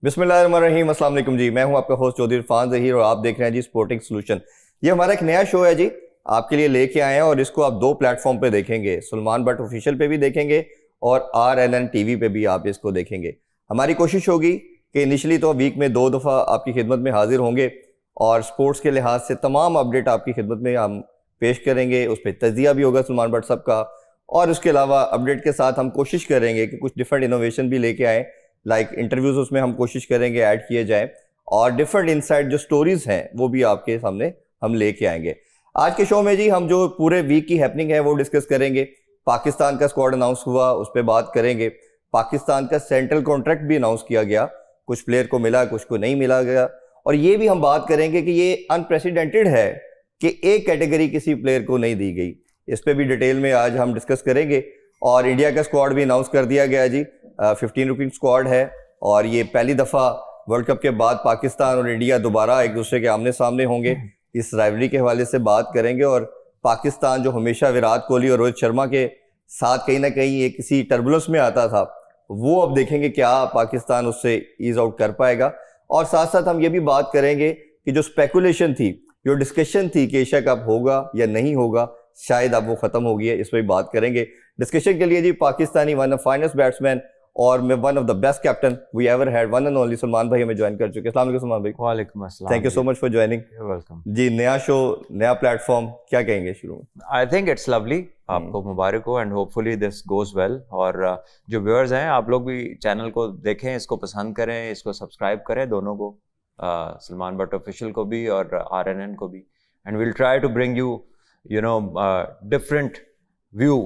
बिस्मिल्लाहिर्रहमानिर्रहीम, अस्सलाम वालेकुम जी। मैं हूं आपका होस्ट चौधरी इरफान ज़हीर और आप देख रहे हैं जी स्पोर्टिंग सोल्यूशन। ये हमारा एक नया शो है जी, आपके लिए लेके आए हैं और इसको आप दो प्लेटफॉर्म पे देखेंगे। सलमान बट ऑफिशियल पे भी देखेंगे और RNN TV पे भी आप इसको देखेंगे। हमारी कोशिश होगी कि इनिशियली तो वीक में 2 दफ़ा आपकी खिदमत में हाजिर होंगे और स्पोर्ट्स के लिहाज से तमाम अपडेट आपकी खिदमत में हम पेश करेंगे। उस पर तजिया भी होगा सलमान बट साहब का, और उसके अलावा अपडेट के साथ हम कोशिश करेंगे कि कुछ डिफरेंट इनोवेशन भी लेके आएँ। लाइक इंटरव्यूज़ उसमें हम कोशिश करेंगे ऐड किए जाएं और डिफरेंट इनसाइट जो स्टोरीज़ हैं वो भी आपके सामने हम लेके आएंगे। आज के शो में जी हम जो पूरे वीक की हैपनिंग है वो डिस्कस करेंगे। पाकिस्तान का स्क्वाड अनाउंस हुआ, उस पर बात करेंगे। पाकिस्तान का सेंट्रल कॉन्ट्रैक्ट भी अनाउंस किया गया, कुछ प्लेयर को मिला, कुछ को नहीं मिला गया। और ये भी हम बात करेंगे कि ये अनप्रेसिडेंटेड है कि एक कैटेगरी किसी प्लेयर को नहीं दी गई। इस पर भी डिटेल में आज हम डिस्कस करेंगे। और इंडिया का स्क्वाड भी अनाउंस कर दिया गया जी, 15 रुपीज स्क्वाड है और ये पहली दफ़ा वर्ल्ड कप के बाद पाकिस्तान और इंडिया दोबारा एक दूसरे के आमने सामने होंगे। इस राइवलरी के हवाले से बात करेंगे और पाकिस्तान जो हमेशा विराट कोहली और रोहित शर्मा के साथ कहीं ना कहीं ये किसी टर्बुलेंस में आता था, वो अब देखेंगे क्या पाकिस्तान उससे ईज आउट कर पाएगा। और साथ साथ हम ये भी बात करेंगे कि जो स्पेकुलेशन थी, जो डिस्कशन थी कि एशिया कप होगा या नहीं होगा, शायद अब वो ख़त्म हो गई है। इस पर भी बात करेंगे। डिस्कशन के लिए जी Pakistani one of finest batsman और मैं one of the best captain we ever had, one and only Salman भाई हमें ज्वाइन कर चुके हैं। अस्सलाम वालेकुम सलमान भाई। वालेकुम अस्सलाम। Thank you so much for joining. Welcome जी। नया शो, नया प्लेटफॉर्म, क्या कहेंगे शुरू में? आई थिंक इट्स लवली, आपको मुबारक हो and hopefully this goes well. और जो व्यूअर्स हैं, आप लोग भी चैनल को देखें, इसको पसंद करें, इसको सब्सक्राइब करें, दोनों को, सलमान बट ऑफिशियल को भी और RNN को भी। And will try to bring you know different view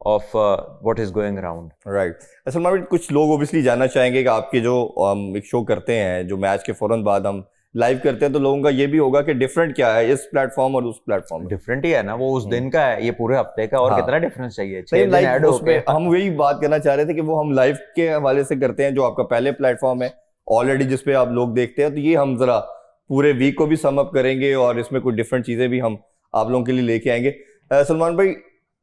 of what is going around. Right. Salman भाई, कुछ लोग ओबियसली जानना चाहेंगे कि आपके जो हम एक शो करते हैं जो मैच के फौरन बाद हम लाइव करते हैं, तो लोगों का ये भी होगा कि डिफरेंट क्या है इस प्लेटफॉर्म और उस प्लेटफॉर्म। डिफरेंट ही है ना, वो उस दिन का है, ये पूरे हफ्ते का, और हाँ। कितना डिफरेंस चाहिए? हम वही बात करना चाह रहे थे कि वो हम लाइव के हवाले से करते हैं, जो आपका पहले प्लेटफॉर्म है ऑलरेडी जिसपे आप लोग देखते हैं। तो ये हम जरा पूरे वीक को भी सम अप करेंगे और इसमें कुछ डिफरेंट चीजें भी हम आप लोगों के लिए लेके आएंगे। सलमान भाई,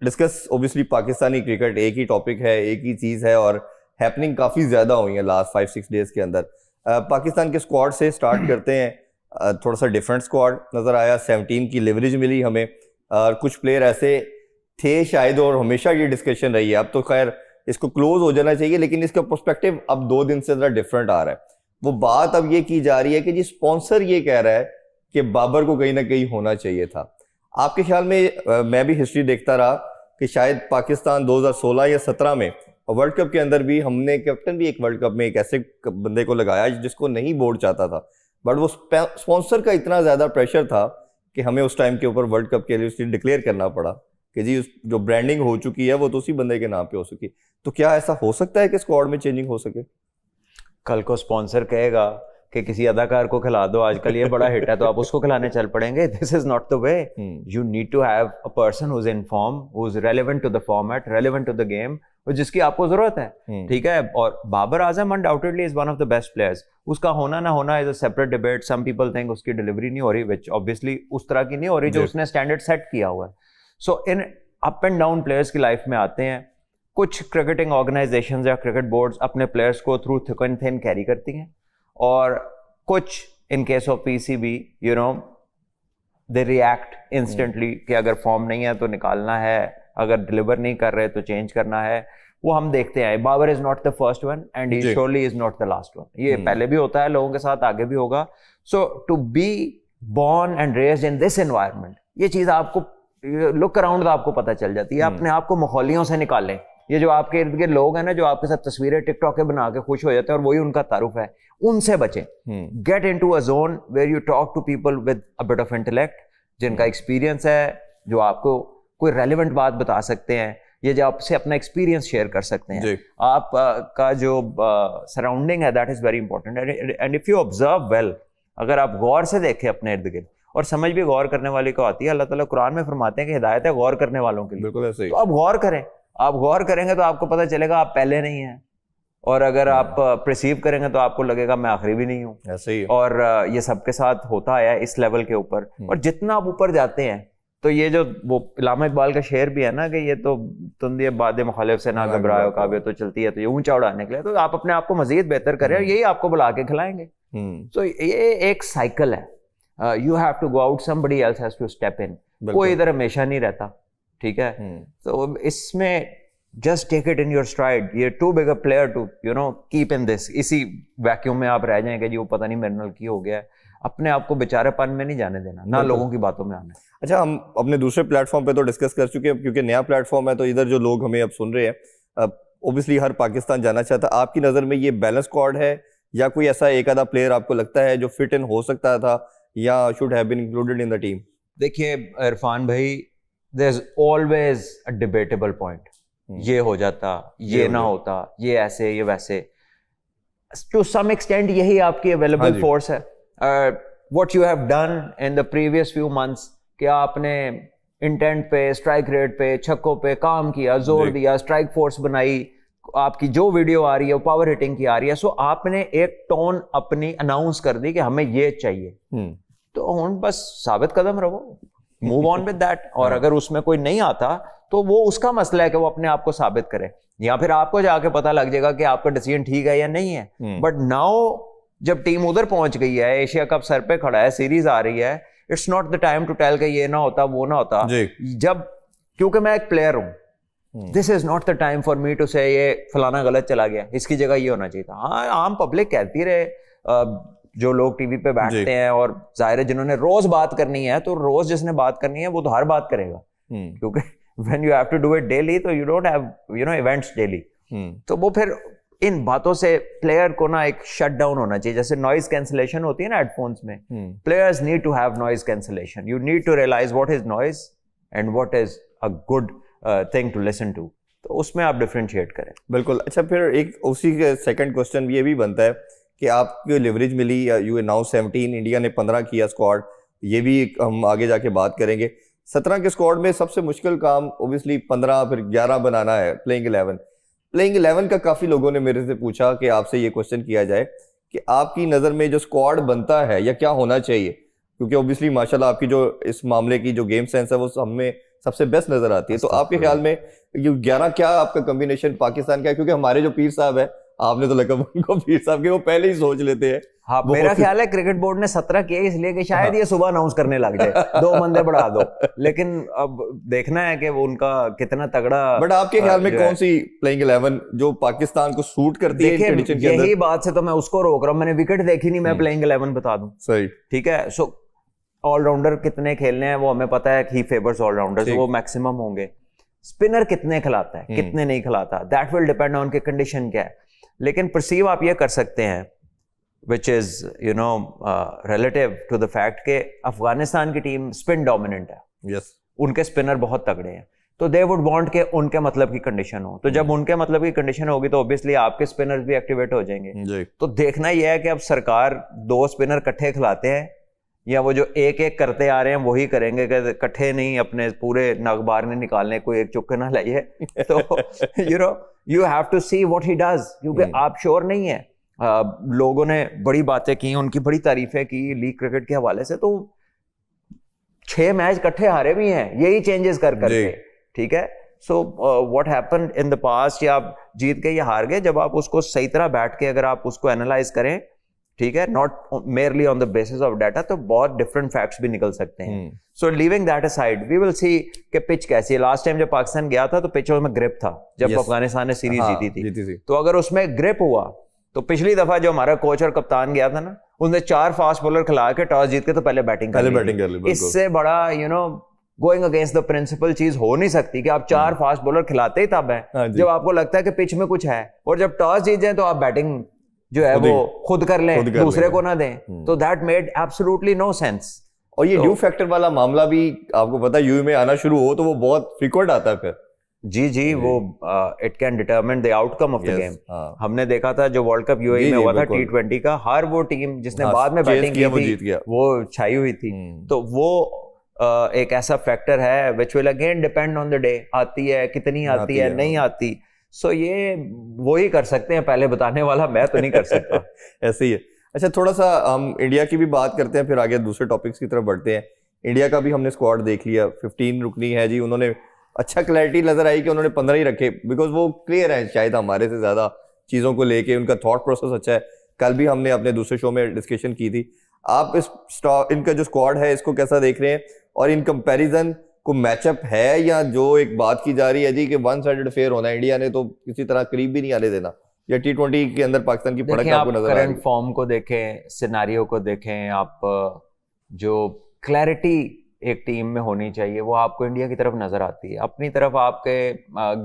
डिस्कस ओबियसली पाकिस्तानी क्रिकेट एक ही टॉपिक है, एक ही चीज़ है और हैपनिंग काफ़ी ज़्यादा हुई है लास्ट 5-6 डेज के अंदर। पाकिस्तान के स्क्वाड से स्टार्ट करते हैं। थोड़ा सा डिफरेंट स्क्वाड नज़र आया, 17 की लिवरेज मिली हमें। कुछ प्लेयर ऐसे थे शायद, और हमेशा ये डिस्कशन रही है, अब तो खैर इसको क्लोज हो जाना चाहिए, लेकिन इसका पर्सपेक्टिव अब 2 दिन से ज़रा डिफरेंट आ रहा है। वो बात अब ये की जा रही है कि जी स्पॉन्सर ये कह रहा है कि बाबर को कहीं ना कहीं होना चाहिए था। आपके ख्याल में, मैं भी हिस्ट्री देखता रहा कि शायद पाकिस्तान 2016 या 17 में वर्ल्ड कप के अंदर भी हमने कैप्टन भी एक वर्ल्ड कप में एक ऐसे बंदे को लगाया जिसको नहीं बोर्ड चाहता था, बट वो स्पॉन्सर का इतना ज़्यादा प्रेशर था कि हमें उस टाइम के ऊपर वर्ल्ड कप के लिए उससे डिक्लेयर करना पड़ा कि जी जो ब्रांडिंग हो चुकी है वो तो उसी बंदे के नाम पे हो सकी। तो क्या ऐसा हो सकता है कि स्क्वाड में चेंजिंग हो सके? कल को स्पॉन्सर कहेगा कि किसी अदाकार को खिला दो, आजकल ये बड़ा हिट है, तो आप उसको खिलाने चल पड़ेंगे। This is not the way. You need to have a person who is in form, who is relevant to the format, relevant to the game, जिसकी आपको जरूरत है। ठीक है। और Babar Azam undoubtedly is one of the best players. उसका होना ना होना is a separate debate. Some people think उसकी डिलीवरी नहीं हो रही, विच ऑब्वियसली उस तरह की नहीं हो रही जो उसने स्टैंडर्ड सेट किया हुआ है। So in up and down players की लाइफ में आते हैं। कुछ क्रिकेटिंग ऑर्गेनाइजेशंस या क्रिकेट बोर्ड्स अपने प्लेयर्स को through thick and thin carry करती हैं, और कुछ in case of PCB you know they react instantly कि अगर फॉर्म नहीं है तो निकालना है, अगर डिलीवर नहीं कर रहे तो चेंज करना है। वो हम देखते हैं। Babar is not the first one and he surely is not the last one. ये पहले भी होता है लोगों के साथ, आगे भी होगा। So to be born and raised in this environment, ये चीज आपको लुक अराउंड आपको पता चल जाती है। अपने आप को माहौलियों से निकालें। ये जो आपके इर्द गिर्द लोग हैं ना, जो आपके साथ तस्वीरें टिकटॉक के बना के खुश हो जाते हैं और वही उनका तारुफ है, उनसे बचें। Get into a zone where you talk to people with a bit of intellect, जिनका एक्सपीरियंस है, जो आपको कोई रेलेवेंट बात बता सकते हैं, ये जो आपसे अपना एक्सपीरियंस शेयर कर सकते हैं। आप का जो सराउंडिंग है, that is very important. And if you observe well, अगर आप गौर से देखें अपने इर्द गिर्द, और समझ भी गौर करने वाले को आती है, अल्लाह ताला कुरान में फरमाते हैं कि हिदायत है गौर करने वालों के लिए। बिल्कुल ऐसे ही। तो आप गौर करें। आप गौर करेंगे तो आपको पता चलेगा आप पहले नहीं हैं, और अगर आप परसीव करेंगे तो आपको लगेगा मैं आखिरी भी नहीं हूँ। ऐसे ही। और ये सबके साथ होता है इस लेवल के ऊपर। और जितना आप ऊपर जाते हैं तो ये जो वो इलामा इकबाल का शेर भी है ना कि ये तो तुम ये बाद मुखालिफ से ना घबराओ काबे तो चलती है, तो ये ऊंचा उड़ाने के लिए, तो आप अपने आप को मजीद बेहतर करें और यही आपको बुला के खिलाएंगे। तो ये एक साइकिल है, you have to go out, somebody else has to step in, कोई इधर हमेशा नहीं रहता, ठीक है। तो इसमें just take it in your stride, ये too big a player to you know keep in this, इसी वैक्यूम में आप रह जाएंगे जी वो पता नहीं मेरे नाल की हो गया है। अपने आप को बेचारेपन में नहीं जाने देना, ना लोगों की बातों में आना। अच्छा, हम अपने दूसरे प्लेटफॉर्म पे तो डिस्कस कर चुके हैं, क्योंकि नया प्लेटफॉर्म है तो इधर जो लोग हमें अब सुन रहे हैं, ओब्वियसली हर पाकिस्तान जाना चाहता है। आपकी नज़र में ये बैलेंस स्क्वाड है या कोई ऐसा एक आधा प्लेयर आपको लगता है जो फिट इन हो सकता था या should have been included in the team? देखिए इरफान भाई, there is always a debatable point, ये हो जाता, ये ना होता, ये ऐसे, ये वैसे। टू सम एक्सटेंट यही आपकी अवेलेबल फोर्स है। What you have done in the previous few months, कि आपने इंटेंट पे, स्ट्राइक रेट पे, छक्कों पे काम किया, जोर दिया, स्ट्राइक फोर्स बनाई, आपकी जो वीडियो आ रही है वो पावर हिटिंग की आ रही है। सो आपने एक टोन अपनी अनाउंस कर दी कि हमें ये चाहिए, तो हुन बस साबित कदम रहो, मूव ऑन विद दैट। और अगर उसमें कोई नहीं आता तो वो उसका मसला है कि वो अपने आप को साबित करे, या फिर आपको जाके पता लग जाएगा कि आपका डिसीजन ठीक है या नहीं है। बट नाउ जब टीम उधर पहुंच गई है, एशिया कप सर पे खड़ा है, सीरीज आ रही है, it's not the time to tell कि ये ना होता, वो ना होता। जब, क्योंकि मैं एक प्लेयर हूं, this is not the time for me to say ये फलाना गलत चला गया, इसकी जगह ये होना चाहिए था। हाँ, आम पब्लिक कहती रहे, जो लोग टीवी पे बैठते हैं, और जाहिर है जिन्होंने रोज बात करनी है, तो रोज जिसने बात करनी है वो तो हर बात करेगा, क्योंकि when you have to do it daily, तो you don't have events daily। तो वो फिर इन बातों से प्लेयर को ना एक शट डाउन होना चाहिए। जैसे नॉइज कैंसिलेशन होती है ना हेडफोन्स में, players need to have noise cancellation. You need to realise what is noise and what is a good thing to listen to, तो उसमें आप डिफरेंशिएट करें। बिल्कुल। अच्छा, फिर एक उसी के सेकंड क्वेश्चन ये भी बनता है कि आपको लेवरेज मिली, यू नाउ 17, इंडिया ने 15 किया स्क्वाड, ये भी हम आगे जाके बात करेंगे। 17 के स्क्वाड में सबसे मुश्किल काम ओब्वियसली 15 फिर 11 बनाना है, प्लेइंग 11। प्लेइंग 11 का काफ़ी लोगों ने मेरे से पूछा कि आपसे ये क्वेश्चन किया जाए कि आपकी नज़र में जो स्क्वाड बनता है या क्या होना चाहिए, क्योंकि ओब्वियसली माशाल्लाह आपकी जो इस मामले की जो गेम सेंस है वो हमें सबसे बेस्ट नज़र आती है। तो आपके ख्याल में ये 11 क्या आपका कॉम्बिनेशन पाकिस्तान का है? क्योंकि हमारे जो पीर साहब है, आपने तो लगा उनको पीर साहब के, वो पहले ही सोच लेते हैं। हाँ, मेरा ख्याल है क्रिकेट बोर्ड ने 17 किए इसलिए कि शायद ये सुबह अनाउंस करने लग जाए, 2 बंदे बढ़ा दो, लेकिन अब देखना है कि वो उनका कितना तगड़ा। बट आपके ख्याल में कौन सी प्लेइंग 11 जो पाकिस्तान को सूट करती है ट्रेडिशन के अंदर? यही बात से तो मैं उसको रोक रहा हूँ, मैंने विकेट देखी नहीं, मैं प्लेइंग 11 बता दूं। सही, ठीक है। सो ऑलराउंडर कितने खेलने हैं वो हमें पता है, ही फेवर्स ऑलराउंडर्स, वो मैक्सिमम होंगे। स्पिनर कितने खिलाता है, कितने नहीं खिलाता, दैट विल डिपेंड ऑन के कंडीशन क्या है। लेकिन परसीव आप ये कर सकते हैं, which is relative to the fact कि अफगानिस्तान की टीम स्पिन डोमिनेंट है। yes. उनके स्पिनर बहुत तगड़े हैं, तो दे वुड वांट के उनके मतलब की कंडीशन हो। तो जब उनके मतलब की कंडीशन होगी तो ऑब्वियसली आपके स्पिनर्स भी एक्टिवेट हो जाएंगे। तो देखना यह है कि अब सरकार 2 स्पिनर इकट्ठे खिलाते हैं या वो जो एक एक करते आ रहे हैं वही करेंगे, कि इकट्ठे नहीं अपने पूरे नगबार ने निकालने, कोई एक चुक्के ना लाइए। तो you have to see what he does, क्योंकि आप श्योर नहीं है। लोगों ने बड़ी बातें की, उनकी बड़ी तारीफें की लीग क्रिकेट के हवाले से, तो 6 मैच इकट्ठे हारे भी हैं यही चेंजेस कर करके, ठीक है। So what happened in the past, या आप जीत गए या हार गए, जब आप उसको सही तरह बैठ के अगर आप उसको एनालाइज करें, ठीक है, not merely on the basis of data, तो बहुत डिफरेंट फैक्ट्स भी निकल सकते हैं। So leaving that aside, we will see कि पिच कैसी है। लास्ट टाइम जब पाकिस्तान गया था तो पिच में ग्रिप था, जब अफगानिस्तान ने सीरीज जीती थी। तो अगर उसमें ग्रिप हुआ, तो पिछली दफा जो हमारा कोच और कप्तान गया था ना, उसने 4 फास्ट बॉलर खिला के टॉस जीत के तो पहले बैटिंग कर ली। इससे बड़ा गोइंग अगेंस्ट द प्रिंसिपल चीज हो नहीं सकती कि आप 4 फास्ट बॉलर खिलाते ही तब है जब आपको लगता है कि पिच में कुछ है, और जब टॉस जीत जाए तो आप बैटिंग जो है वो खुद कर लें, दूसरे को ना दें। तो that made absolutely no sense. और ये ड्यू फैक्टर वाला मामला भी आपको पता है, यूए में आना शुरू हो तो वो बहुत फ्रीक्वेंट आता है फिर। जी, वो it can determine the outcome of the game. हमने देखा था जो वर्ल्ड कप यूएई में हुआ था T20 का, हर वो टीम जिसने बाद में बैटिंग की थी वो छाई हुई थी। तो वो एक ऐसा फैक्टर है which will again depend on the day, आती है कितनी आती है नहीं आती। सो ये वो ही कर सकते हैं, पहले बताने वाला मैं तो नहीं कर सकता। ऐसे ही है। अच्छा, थोड़ा सा हम इंडिया की भी बात करते हैं, फिर आगे दूसरे टॉपिक्स की तरफ बढ़ते हैं। इंडिया का भी हमने स्क्वाड देख लिया, 15 रुकनी है जी, उन्होंने अच्छा क्लैरिटी नजर आई कि उन्होंने 15 ही रखे, बिकॉज वो क्लियर है शायद हमारे से ज्यादा चीज़ों को लेके, उनका थॉट प्रोसेस अच्छा है। कल भी हमने अपने दूसरे शो में डिस्कशन की थी। आप इनका जो स्क्वाड है इसको कैसा देख रहे हैं, और इन कंपैरिजन को मैचअप है, या जो एक बात की जा रही है जी कि वन साइडेड फेयर होना है, इंडिया ने तो किसी तरह करीब भी नहीं आने देना, या T20 के अंदर पाकिस्तान की फड़क आपको नजर आ रही है? करंट फॉर्म को देखें, सिनेरियो को देखें आप, जो क्लैरिटी एक टीम में होनी चाहिए वो आपको इंडिया की तरफ नजर आती है। अपनी तरफ आपके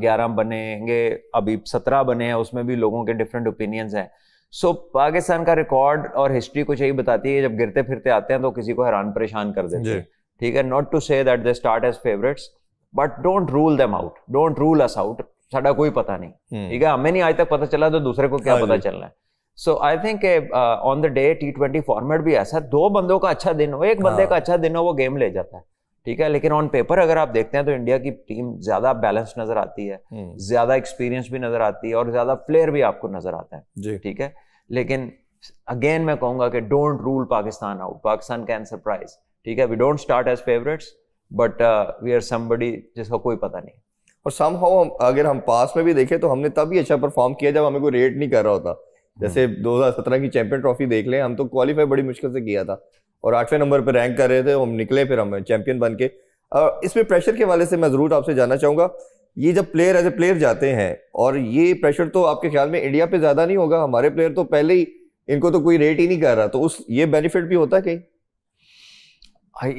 11 बनेंगे, अभी 17 बने हैं, उसमें भी लोगों के डिफरेंट ओपिनियंस हैं। सो पाकिस्तान का रिकॉर्ड और हिस्ट्री कुछ यही बताती है, जब गिरते फिरते आते हैं तो किसी को हैरान परेशान कर देते हैं, ठीक है। Not to say that they start as favourites, but don't rule them out, don't rule us out. साडा कोई पता नहीं, ठीक है, हमें नहीं आज तक पता चला तो दूसरे को क्या पता चलना है। So I think on the day T20 format भी ऐसा, 2 बंदों का अच्छा दिन हो, एक बंदे का अच्छा दिन हो, वो गेम ले जाता है, ठीक है। लेकिन ऑन पेपर अगर आप देखते हैं तो इंडिया की टीम ज्यादा बैलेंस नजर आती है, ज्यादा एक्सपीरियंस भी नजर आती है, और ज्यादा प्लेयर भी आपको नजर आता है, ठीक है। लेकिन अगेन मैं कहूंगा कि don't rule Pakistan out, Pakistan can surprise, ठीक है। We don't start as favourites, but we are somebody जिसका कोई पता नहीं। और समहाउ अगर हम पास में भी देखें तो हमने तभी अच्छा परफॉर्म किया जब हमें कोई रेट नहीं कर रहा होता। जैसे 2017 की चैंपियन ट्रॉफी देख लें, हम तो क्वालिफाई बड़ी मुश्किल से किया था और 8वें नंबर पर रैंक कर रहे थे, हम निकले, फिर हम चैंपियन बन के। इसमें प्रेशर के हवाले से मैं जरूर आपसे जानना चाहूंगा, ये जब प्लेयर एज ए प्लेयर जाते हैं, और ये प्रेशर तो आपके ख्याल में इंडिया पे ज्यादा नहीं होगा? हमारे प्लेयर तो पहले ही, इनको तो कोई रेट ही नहीं कर रहा, तो उस ये बेनिफिट भी होता है कहीं?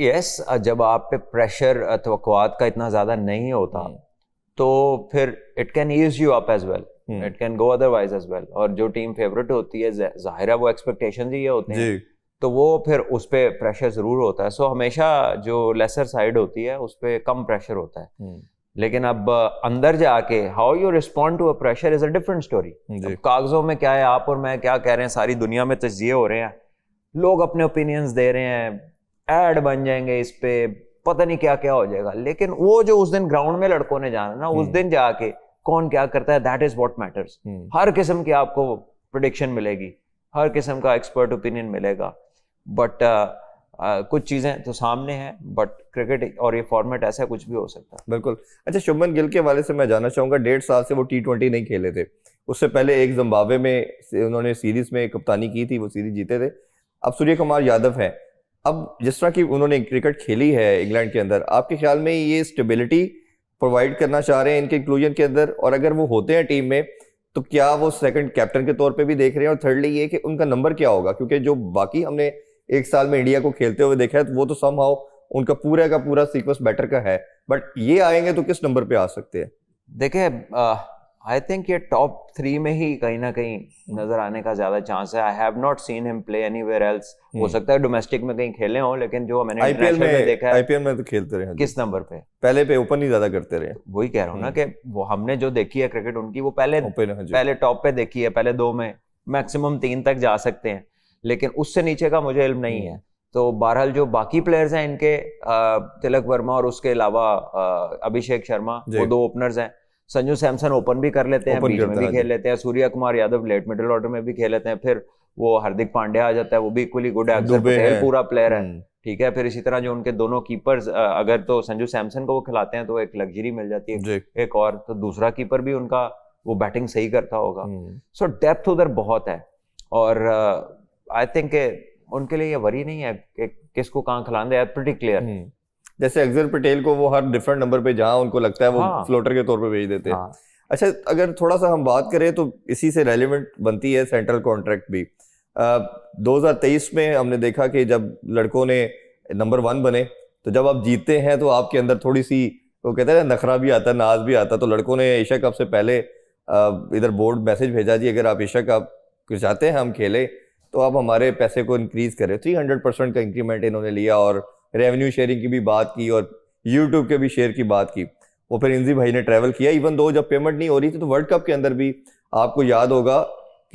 यस, जब आप पे प्रेशर तवक्कुआत का इतना ज्यादा नहीं होता तो फिर it can ease you up as well, it can go otherwise as well. और जो टीम फेवरेट होती है, जाहिर है वो एक्सपेक्टेशंस ही ये होते हैं, तो वो फिर उस पे प्रेशर जरूर होता है। सो हमेशा जो लेसर साइड होती है उस पे कम प्रेशर होता है। लेकिन अब अंदर जाके how you respond to a pressure is a different story. कागजों में क्या है, आप और मैं क्या कह रहे हैं, सारी दुनिया में तज्जिए हो रहे हैं, लोग अपने ओपिनियंस दे रहे हैं, ऐड बन जाएंगे इस पे, पता नहीं क्या क्या हो जाएगा। लेकिन वो जो उस दिन ग्राउंड में लड़कों ने जाना ना, उस दिन जाके कौन क्या करता है, दैट इज व्हाट मैटर्स। हर किस्म की आपको प्रेडिक्शन मिलेगी, हर किस्म का एक्सपर्ट ओपिनियन मिलेगा, बट कुछ चीजें तो सामने हैं, बट क्रिकेट और ये फॉर्मेट ऐसा कुछ भी हो सकता है। बिल्कुल। अच्छा, शुभमन गिल के हवाले से मैं जानना चाहूंगा, 1.5 साल से वो T20 नहीं खेले थे, उससे पहले एक जिम्बाब्वे में उन्होंने सीरीज में कप्तानी की थी, वो सीरीज जीते थे। अब सूर्य कुमार यादव हैं, अब जिस तरह की उन्होंने क्रिकेट खेली है इंग्लैंड के अंदर, आपके ख्याल में ये स्टेबिलिटी प्रोवाइड करना चाह रहे हैं इनके इंक्लूजन के अंदर? और अगर वो होते हैं टीम में तो क्या वो सेकंड कैप्टन के तौर पे भी देख रहे हैं? और थर्डली ये कि उनका नंबर क्या होगा, क्योंकि जो बाकी हमने एक साल में इंडिया को खेलते हुए देखा है तो वो तो समहाउ उनका पूरा का पूरा सीक्वेंस बैटर का है, बट ये आएंगे तो किस नंबर पे आ सकते हैं? देखिए, आई थिंक ये टॉप 3 में ही कहीं ना कहीं नजर आने का ज्यादा चांस है। I have not seen him play anywhere else. हो सकता है डोमेस्टिक में कहीं खेले हो, लेकिन जो मैंने आईपीएल में देखा है, आईपीएल में तो खेलते रहे। किस नंबर पे? पहले पे ओपन ही ज्यादा करते रहे। वही कह रहा हूँ ना कि वो हमने जो देखी है क्रिकेट उनकी, वो पहले टॉप पे देखी है, पहले 2 में, मैक्सिमम 3 तक जा सकते हैं, लेकिन उससे नीचे का मुझे इल्म नहीं है। तो बहरहाल जो बाकी प्लेयर्स हैं इनके, तिलक वर्मा और उसके अलावा अभिषेक शर्मा, वो 2 ओपनर्स हैं। संजू सैमसन ओपन भी कर लेते हैं, बीच में भी खेल लेते हैं, Suryakumar Yadav late middle order में भी खेल लेते हैं, फिर वो हार्दिक पांड्या आ जाता है, वो भी इक्वली गुड है, अक्षर पटेल पूरा प्लेयर है, ठीक है। फिर इसी तरह जो उनके दोनों कीपर्स, अगर तो संजू सैमसन को वो खिलाते हैं तो एक लग्जरी मिल जाती है, एक और तो दूसरा कीपर भी उनका वो बैटिंग सही करता होगा। सो डेप्थ उधर बहुत है, और आई थिंक उनके लिए ये वरी नहीं है कि किसको कहाँ खिलाना है, प्रीटी क्लियर। जैसे अक्षर पटेल को वो हर डिफरेंट नंबर पे जहां उनको लगता है वो फ्लोटर के तौर पे भेज देते हैं। अच्छा, अगर थोड़ा सा हम बात करें तो इसी से रेलेवेंट बनती है सेंट्रल कॉन्ट्रैक्ट भी। 2023 में हमने देखा कि जब लड़कों ने नंबर 1 बने, तो जब आप जीतते हैं तो आपके अंदर थोड़ी सी, वो कहते हैं नखरा भी आता है, नाज भी आता है। तो लड़कों ने एशिया कप से पहले इधर बोर्ड मैसेज भेजा, जी अगर आप एशिया कप चाहते हैं हम खेले तो आप हमारे पैसे को इंक्रीज करें। 300% का इंक्रीमेंट इन्होंने लिया, और रेवेन्यू शेयरिंग की भी बात की, और यूट्यूब के भी शेयर की बात की। वो फिर इंजी भाई ने ट्रैवल किया, इवन दो जब पेमेंट नहीं हो रही थी, तो वर्ल्ड कप के अंदर भी आपको याद होगा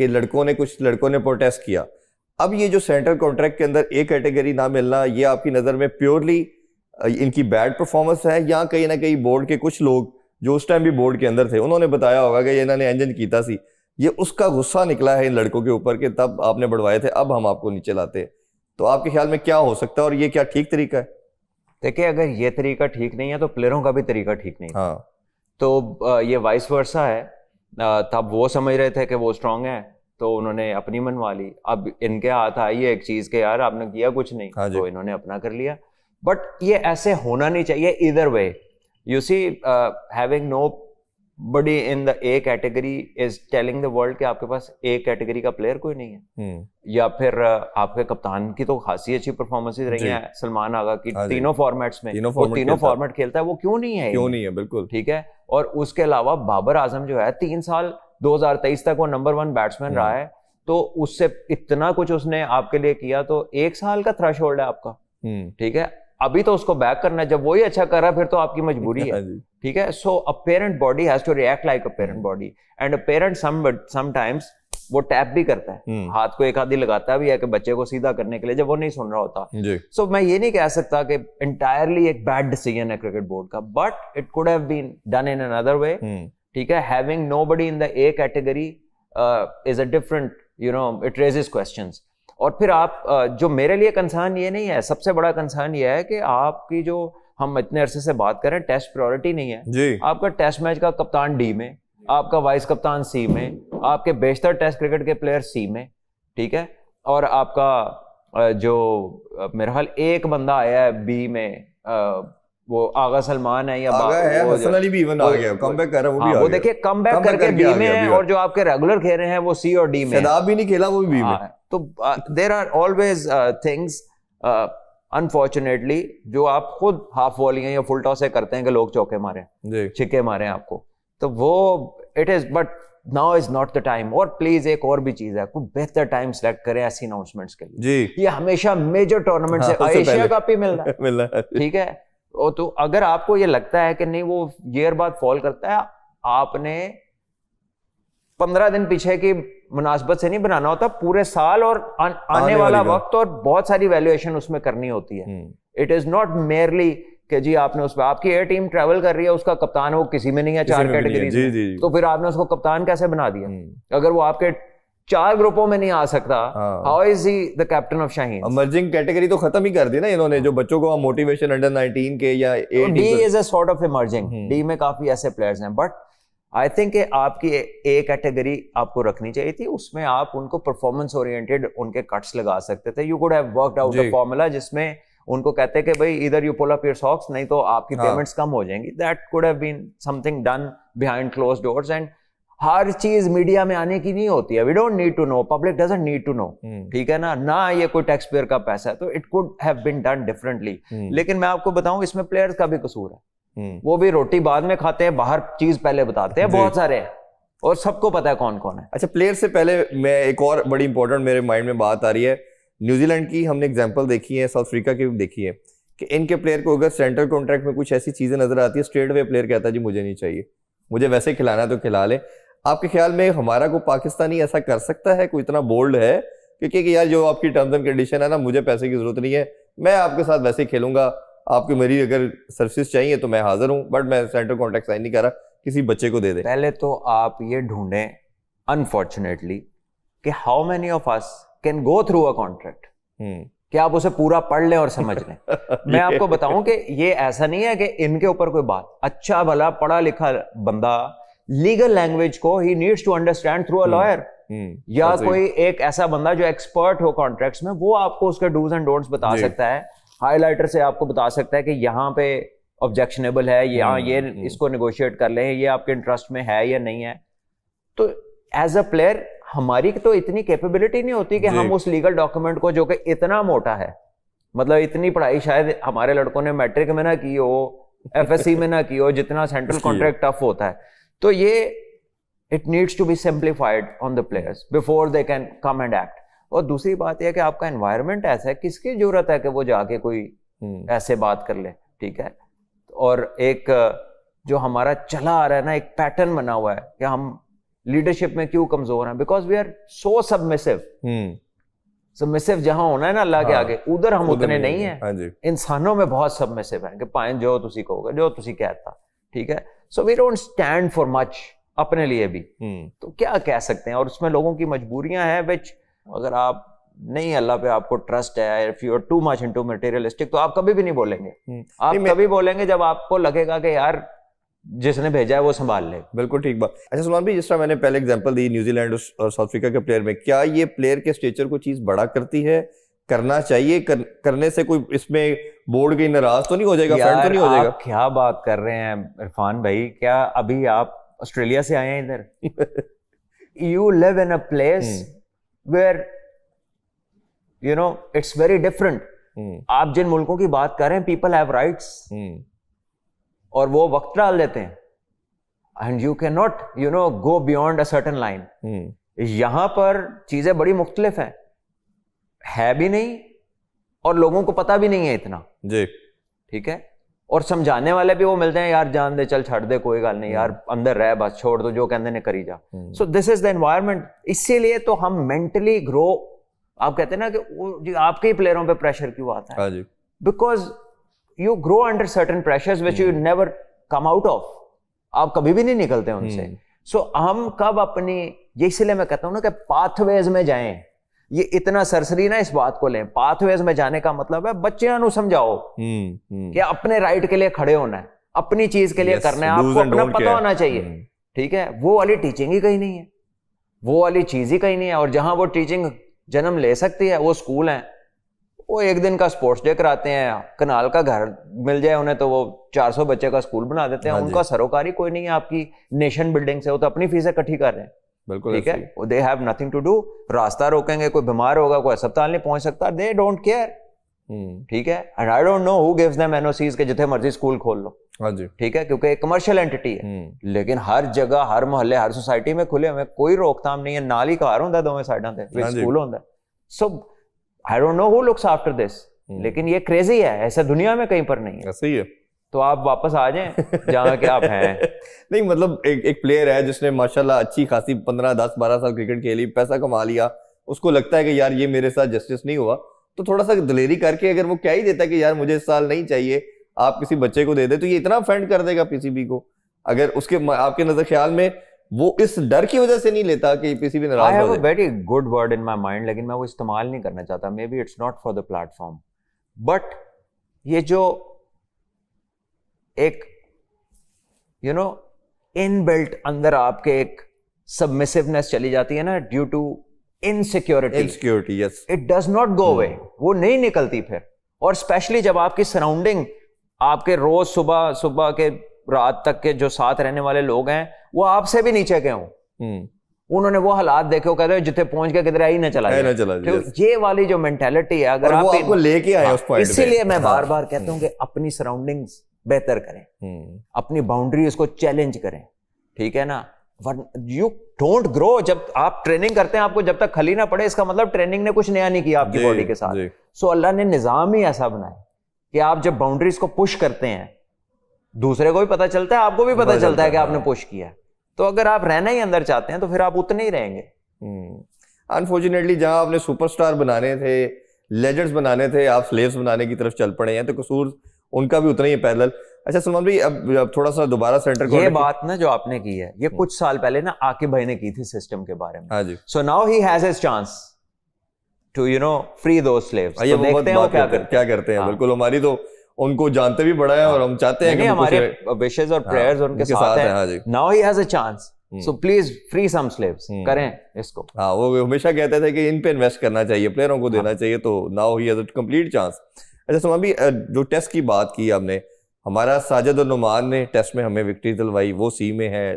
कि कुछ लड़कों ने प्रोटेस्ट किया। अब ये जो सेंट्रल कॉन्ट्रैक्ट के अंदर एक कैटेगरी ना मिलना, ये आपकी नज़र में प्योरली इनकी बैड परफॉर्मेंस है, या कहीं ना कहीं बोर्ड के कुछ लोग जो उस टाइम भी बोर्ड के अंदर थे उन्होंने बताया होगा कि इन्होंने इंजन कीता सी, ये उसका गुस्सा निकला है इन लड़कों के ऊपर कि तब आपने बढ़वाए थे, अब हम आपको नीचे लाते हैं। तो आपके ख्याल में क्या हो सकता है, और ये क्या ठीक तरीका है? देखिए अगर ये तरीका ठीक नहीं है तो प्लेयरों का भी तरीका ठीक नहीं है। हाँ तो ये वाइस वर्सा है। तब वो समझ रहे थे कि वो स्ट्रांग है तो उन्होंने अपनी मनवा ली। अब इनके हाथ आई है एक चीज के यार आपने किया कुछ नहीं, हाँ जी। तो इन्होंने अपना कर लिया। बट ये ऐसे होना नहीं चाहिए इधर way. You see having nobody in the A category is telling the world कि आपके पास ए कैटेगरी का प्लेयर कोई नहीं है। या फिर आपके कप्तान की तो खासी अच्छी परफॉर्मेंसेज रही हैं सलमान आगा की, हाँ जी। तीनों फॉर्मेट्स में वो तीनों फॉर्मेट खेलता है, वो क्यों नहीं है? क्यों नहीं है, बिल्कुल ठीक है। और उसके अलावा बाबर आजम जो है 3 साल 2023 तक वो नंबर 1 बैट्समैन रहा है, तो उससे इतना कुछ उसने आपके लिए किया, तो 1 साल का थ्रेशोल्ड है आपका। ठीक है, अभी तो उसको बैक करना है। जब वही अच्छा कर रहा है फिर तो आपकी मजबूरी है। ठीक है। So a parent body has to react like a parent body, and a parent sometimes वो टैप भी करता है, हाथ को एक आधी लगाता भी है कि बच्चे को सीधा करने के लिए जब वो नहीं सुन रहा होता। सो मैं ये नहीं कह सकता कि एंटायरली एक बैड डिसीजन है क्रिकेट बोर्ड का, but it could have been done in another way. ठीक है, having nobody in the A category is a different, you know, it raises questions. और फिर आप जो मेरे लिए कंसर्न ये नहीं है, सबसे बड़ा कंसर्न ये है कि आपकी जो हम इतने अरसे से बात कर रहे हैं, टेस्ट प्रायोरिटी नहीं है जी। आपका टेस्ट मैच का कप्तान डी में, आपका वाइस कप्तान सी में, आपके बेशतर टेस्ट क्रिकेट के प्लेयर सी में। ठीक है, और आपका जो मेरा ख्याल एक बंदा आया है बी में, वो आगा सलमान है या आगा है, हसन अली भी इवन आ गया, कमबैक कर रहा है वो भी आ गया। वो देखिए कमबैक करके बी में है, और जो आपके रेगुलर खेल रहे हैं वो सी और डी में। शदाब भी नहीं खेला, वो भी बी में। तो there are always things unfortunately जो आप खुद हाफ वॉलियां या फुल टॉस से करते हैं कि लोग चौके मारे, छिक्के मारे आपको, तो वो it is, but now is not the time. और प्लीज एक और भी चीज है, कोई बेहतर टाइम सेलेक्ट करें ऐसी अनाउंसमेंट्स के लिए जी। ये हमेशा मेजर टूर्नामेंट से एशिया कप ही मिल रहा है। ठीक है, और तो अगर आपको ये लगता है कि नहीं वो ईयर बाद फॉल करता है, आपने 15 दिन पीछे की मुनासबत से नहीं बनाना होता, पूरे साल और आने वाला वक्त, और बहुत सारी वैल्यूएशन उसमें करनी होती है। इट इज नॉट मेयरली कि जी आपने उस पर, आपकी एयर टीम ट्रैवल कर रही है, उसका कप्तान वो किसी में नहीं है 4 कैटेगरीज में, तो फिर आपने उसको कप्तान कैसे बना दिया? अगर वो आपके 4 ग्रुपों में नहीं आ सकता, how is he the captain of Shaheen? Emerging category तो खत्म ही कर दी ना इन्होंने, जो बच्चों को मोटिवेशन अंडर 19 के या 18 D is a sort of emerging. D में काफी ऐसे प्लेयर्स हैं, बट आई थिंक आपकी ए कैटेगरी आपको रखनी चाहिए थी, उसमें आप उनको परफॉर्मेंस ओरिएंटेड उनके कट्स लगा सकते थे। You could have worked out a formula जिसमें उनको कहते हैं कि भाई इधर you pull up your socks, नहीं तो आपकी पेमेंट्स कम हो जाएंगी। That could have been something done behind closed doors. And हर चीज मीडिया में आने की नहीं होती है, we don't need to know, public doesn't need to know. ठीक है ना ये कोई टैक्स पेयर का पैसा है, तो it could have been done differently. लेकिन मैं आपको बताऊं, इसमें प्लेयर्स का भी कसूर है। वो भी रोटी बाद में खाते हैं, बाहर चीज पहले बताते हैं, बहुत सारे हैं और सबको पता है कौन कौन है। अच्छा, प्लेयर से पहले मैं एक और बड़ी इंपॉर्टेंट मेरे माइंड में बात आ रही है, न्यूजीलैंड की हमने एग्जांपल देखी है, साउथ अफ्रीका की भी देखी है, कि इनके प्लेयर को अगर सेंट्रल कॉन्ट्रैक्ट में कुछ ऐसी चीजें नजर आती है, स्ट्रेट वे प्लेयर कहता है जी मुझे नहीं चाहिए, मुझे वैसे खिलाना है तो खिला ले। आपके ख्याल में हमारा को पाकिस्तानी ऐसा कर सकता है, कोई इतना बोल्ड है क्योंकि यार जो आपकी टर्म्स एंड कंडीशन है ना, मुझे पैसे की जरूरत नहीं है, मैं आपके साथ वैसे ही खेलूंगा, आपको मेरी अगर सर्विस चाहिए तो मैं हाजिर हूं, बट मैं सेंट्रल कॉन्ट्रैक्ट साइन नहीं कर रहा, किसी बच्चे को दे दे। पहले तो आप ये ढूंढें अनफॉर्चुनेटली कि how many of us can go through a contract, कि आप उसे पूरा पढ़ लें और समझ लें। मैं आपको बताऊं कि ये ऐसा नहीं है कि इनके ऊपर कोई बात, अच्छा भला पढ़ा लिखा बंदा लीगल लैंग्वेज को ही needs to understand through a lawyer, या कोई एक ऐसा बंदा जो एक्सपर्ट हो कॉन्ट्रैक्ट्स में, वो आपको उसके डूज एंड डोंट्स बता सकता है, हाईलाइटर से आपको बता सकता है कि यहाँ पे ऑब्जेक्शनेबल है, यहाँ ये इसको नेगोशिएट कर लें, ये आपके इंटरेस्ट में है या नहीं है। तो एज अ प्लेयर हमारी तो इतनी कैपेबिलिटी नहीं होती कि हम उस लीगल डॉक्यूमेंट को, जो कि इतना मोटा है, मतलब इतनी पढ़ाई शायद हमारे लड़कों ने मैट्रिक में ना की हो, एफएससी में ना की हो, जितना सेंट्रल कॉन्ट्रैक्ट टफ होता है, तो ये it needs to be simplified on the players before they can come and act. और दूसरी बात यह कि आपका एनवायरनमेंट ऐसा है, किसकी जरूरत है कि वो जाके कोई ऐसे बात कर ले। ठीक है, और एक जो हमारा चला आ रहा है ना, एक पैटर्न बना हुआ है कि हम लीडरशिप में क्यों कमजोर हैं, because we are so submissive. Submissive जहां होना है ना अल्लाह के आगे, उधर हम उतने नहीं है। इंसानों में बहुत सबमिसिव है कि पाएं जो तुसी कहोगे, जो तुसी कहता। ठीक है, so we don't stand for much अपने लिए भी, तो क्या कह सकते हैं। और उसमें लोगों की मजबूरियां हैं, विच अगर आप नहीं अल्लाह पे आपको ट्रस्ट है, if you are too much into materialistic, तो आप कभी भी नहीं बोलेंगे। आप कभी बोलेंगे जब आपको लगेगा कि यार जिसने भेजा है वो संभाल ले। बिल्कुल ठीक बात। अच्छा सलमान भाई, जिस तरह मैंने पहले एग्जांपल दी न्यूजीलैंड और साउथ अफ्रीका के प्लेयर में, क्या ये प्लेयर के स्टेचर को चीज बड़ा करती है? करना चाहिए? करने से कोई इसमें बोर्ड की नाराज तो नहीं हो जाएगा, फैन तो नहीं हो जाएगा? आप क्या बात कर रहे हैं इरफान भाई, क्या अभी आप ऑस्ट्रेलिया से आए हैं इधर? You live in a place where you know it's very different. आप जिन मुल्कों की बात कर रहे हैं, पीपल हैव राइट्स, और वो वक्त डाल देते हैं, and you can not you know go beyond a certain line. यहां पर चीजें बड़ी मुख्तलिफ हैं, है भी नहीं और लोगों को पता भी नहीं है इतना जी, ठीक है, और समझाने वाले भी वो मिलते हैं, यार जान दे, चल छड़ दे, कोई गल नहीं यार, अंदर रह, बस छोड़ दो, जो कहते ने करी जा। So this is the environment. इसीलिए तो हम मेंटली ग्रो, आप कहते हैं ना कि आपके ही प्लेयरों पे प्रेशर क्यों आता है? Because you grow under certain pressures which you never come out of, आप कभी भी नहीं निकलते उनसे। so हम कब अपनी, ये इसलिए मैं कहता हूं ना कि पाथवेज में जाएं, ये इतना सरसरी ना इस बात को लें। पाथवेज में जाने का मतलब है बच्चियां नु समझाओ कि अपने राइट के लिए खड़े होना है, अपनी चीज के लिए करना है, आपको अपना पता होना चाहिए, ठीक है। वो वाली टीचिंग ही कहीं नहीं है, वो वाली चीज ही कहीं नहीं है। और जहां वो टीचिंग जन्म ले सकती है वो स्कूल है। वो एक दिन का स्पोर्ट्स डे कराते हैं, कनाल का घर मिल जाए उन्हें तो वो 400 बच्चे का स्कूल बना देते हैं। उनका सरोकारी कोई नहीं है आपकी नेशन बिल्डिंग से, वो तो अपनी फीसें इकट्ठी कर रहे हैं, बिल्कुल ठीक है। They have nothing to do. रास्ता रोकेंगे, कोई बीमार होगा, कोई अस्पताल नहीं पहुंच सकता, दे डोंट केयर, ठीक है। And I don't know who gives them NOCs के जिथे मर्जी स्कूल खोल लो, ठीक है, क्योंकि एक कमर्शियल एंटिटी है। लेकिन हर जगह, हर मोहल्ले, हर सोसाइटी में खुले हुए, कोई रोकथाम नहीं है, नाल ही कार होंदा दोवें साइडां ते विच स्कूल होंदा। So I don't know who looks after this, लेकिन ये क्रेजी है, ऐसा दुनिया में कहीं पर नहीं है। ऐसे ही है। तो आप वापस आ जाएं जहां के आप हैं। नहीं मतलब एक प्लेयर है जिसने माशाल्लाह अच्छी खासी 15, 10, 12 साल क्रिकेट खेली, पैसा कमा लिया, उसको लगता है कि यार ये मेरे साथ जस्टिस नहीं हुआ, तो थोड़ा सा दिलेरी करके अगर वो क्या ही देता है कि यार मुझे इस साल नहीं चाहिए, आप किसी बच्चे को दे दे, तो ये इतना ऑफेंड कर देगा पीसीबी को। अगर उसके आपके नजर ख्याल में वो इस डर की वजह से नहीं लेता कि पीसीबी नाराज हो जाए। I have a very good word in my mind, लेकिन मैं वो इस्तेमाल नहीं करना चाहता। Maybe it's not for the platform, but ये जो एक you know inbuilt अंदर आपके एक submissiveness चली जाती है ना, due to insecurity, yes, it does not go away, वो नहीं निकलती फिर। और स्पेशली जब आपकी सराउंडिंग, आपके रोज सुबह सुबह के रात तक के जो साथ रहने वाले लोग हैं वो आपसे भी नीचे के हों, उन्होंने वो हालात देखे, वो कहते हैं जिथे पहुंच के किधर ही ना चला जाए। तो ये वाली जो मेंटालिटी है, अगर आप आपको लेके आए उस पॉइंट पे, इसीलिए मैं बार बार कहता हूं कि अपनी सराउंडिंग्स बेहतर करें, अपनी बाउंड्रीज को चैलेंज करें, ठीक है ना। यू डोंट ग्रो, जब आप ट्रेनिंग करते हैं आपको जब तक खली ना पड़े, इसका मतलब ट्रेनिंग ने कुछ नया नहीं किया आपकी बॉडी के साथ। सो अल्लाह ने निजाम ही ऐसा बनाया कि आप जब बाउंड्रीज को पुश करते हैं, दूसरे को भी पता चलता है, आपको भी पता चलता है कि आपने पुश किया। तो अगर आप रहना ही अंदर चाहते हैं तो फिर आप उतने ही रहेंगे। अनफॉर्चुनेटली जहां आपने सुपरस्टार बनाने थे, लेजेंड्स बनाने थे, आप स्लेव्स बनाने की तरफ चल पड़े हैं, तो कसूर उनका भी उतना ही है पैरेलल। अच्छा सलमान भाई, अब थोड़ा सा दोबारा सेंटर ये बात ना जो आपने की है, ये कुछ साल पहले ना आकिब भाई ने की थी सिस्टम के बारे में। हाँ जी। So now he has his chance to you know free those slaves. तो देखते हैं वो क्या करते हैं। बिल्कुल, हमारी तो उनको जानते भी बड़ा है और हम चाहते हैं कि हमारे विशेस और प्रेयर्स उनके साथ हैं। Now he has a chance, so please free some slaves, करें इसको। हाँ, वो हमेशा कहते थे कि इन पे इन्वेस्ट करना चाहिए, प्लेयरों को देना चाहिए, तो now he has a complete chance. अच्छा सलमान भाई, जो टेस्ट की बात की आपने, हमारा साजिद और नुमान ने टेस्ट में हमें विक्ट्री दिलवाई, वो सी में है।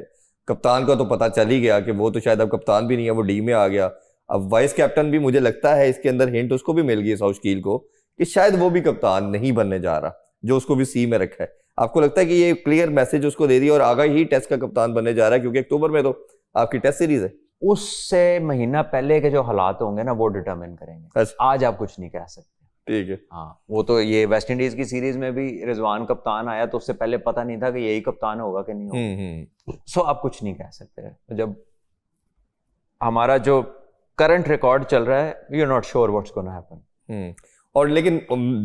कप्तान का तो पता चल ही गया कि वो तो शायद अब कप्तान भी नहीं है, वो डी में आ गया। अब वाइस कैप्टन भी, मुझे लगता है इसके अंदर हिंट उसको भी मिल गई साउशकील को कि शायद वो भी कप्तान नहीं बनने जा रहा, जो उसको भी सी में रखा है। आपको लगता है कि ये क्लियर मैसेज उसको दे दिया और आगा ही टेस्ट का कप्तान बनने जा रहा है, क्योंकि अक्टूबर में तो आपकी टेस्ट सीरीज है। उससे महीना पहले के जो हालात होंगे ना, वो डिटरमिन करेंगे। आज आप कुछ नहीं कह सकते, ठीक है। हाँ, वो तो ये वेस्ट इंडीज की सीरीज में भी रिजवान कप्तान आया तो उससे पहले पता नहीं था कि यही कप्तान होगा कि नहीं होगा। सो आप कुछ नहीं कह सकते। जब हमारा जो करंट रिकॉर्ड चल रहा है, you are not sure what's gonna happen. और लेकिन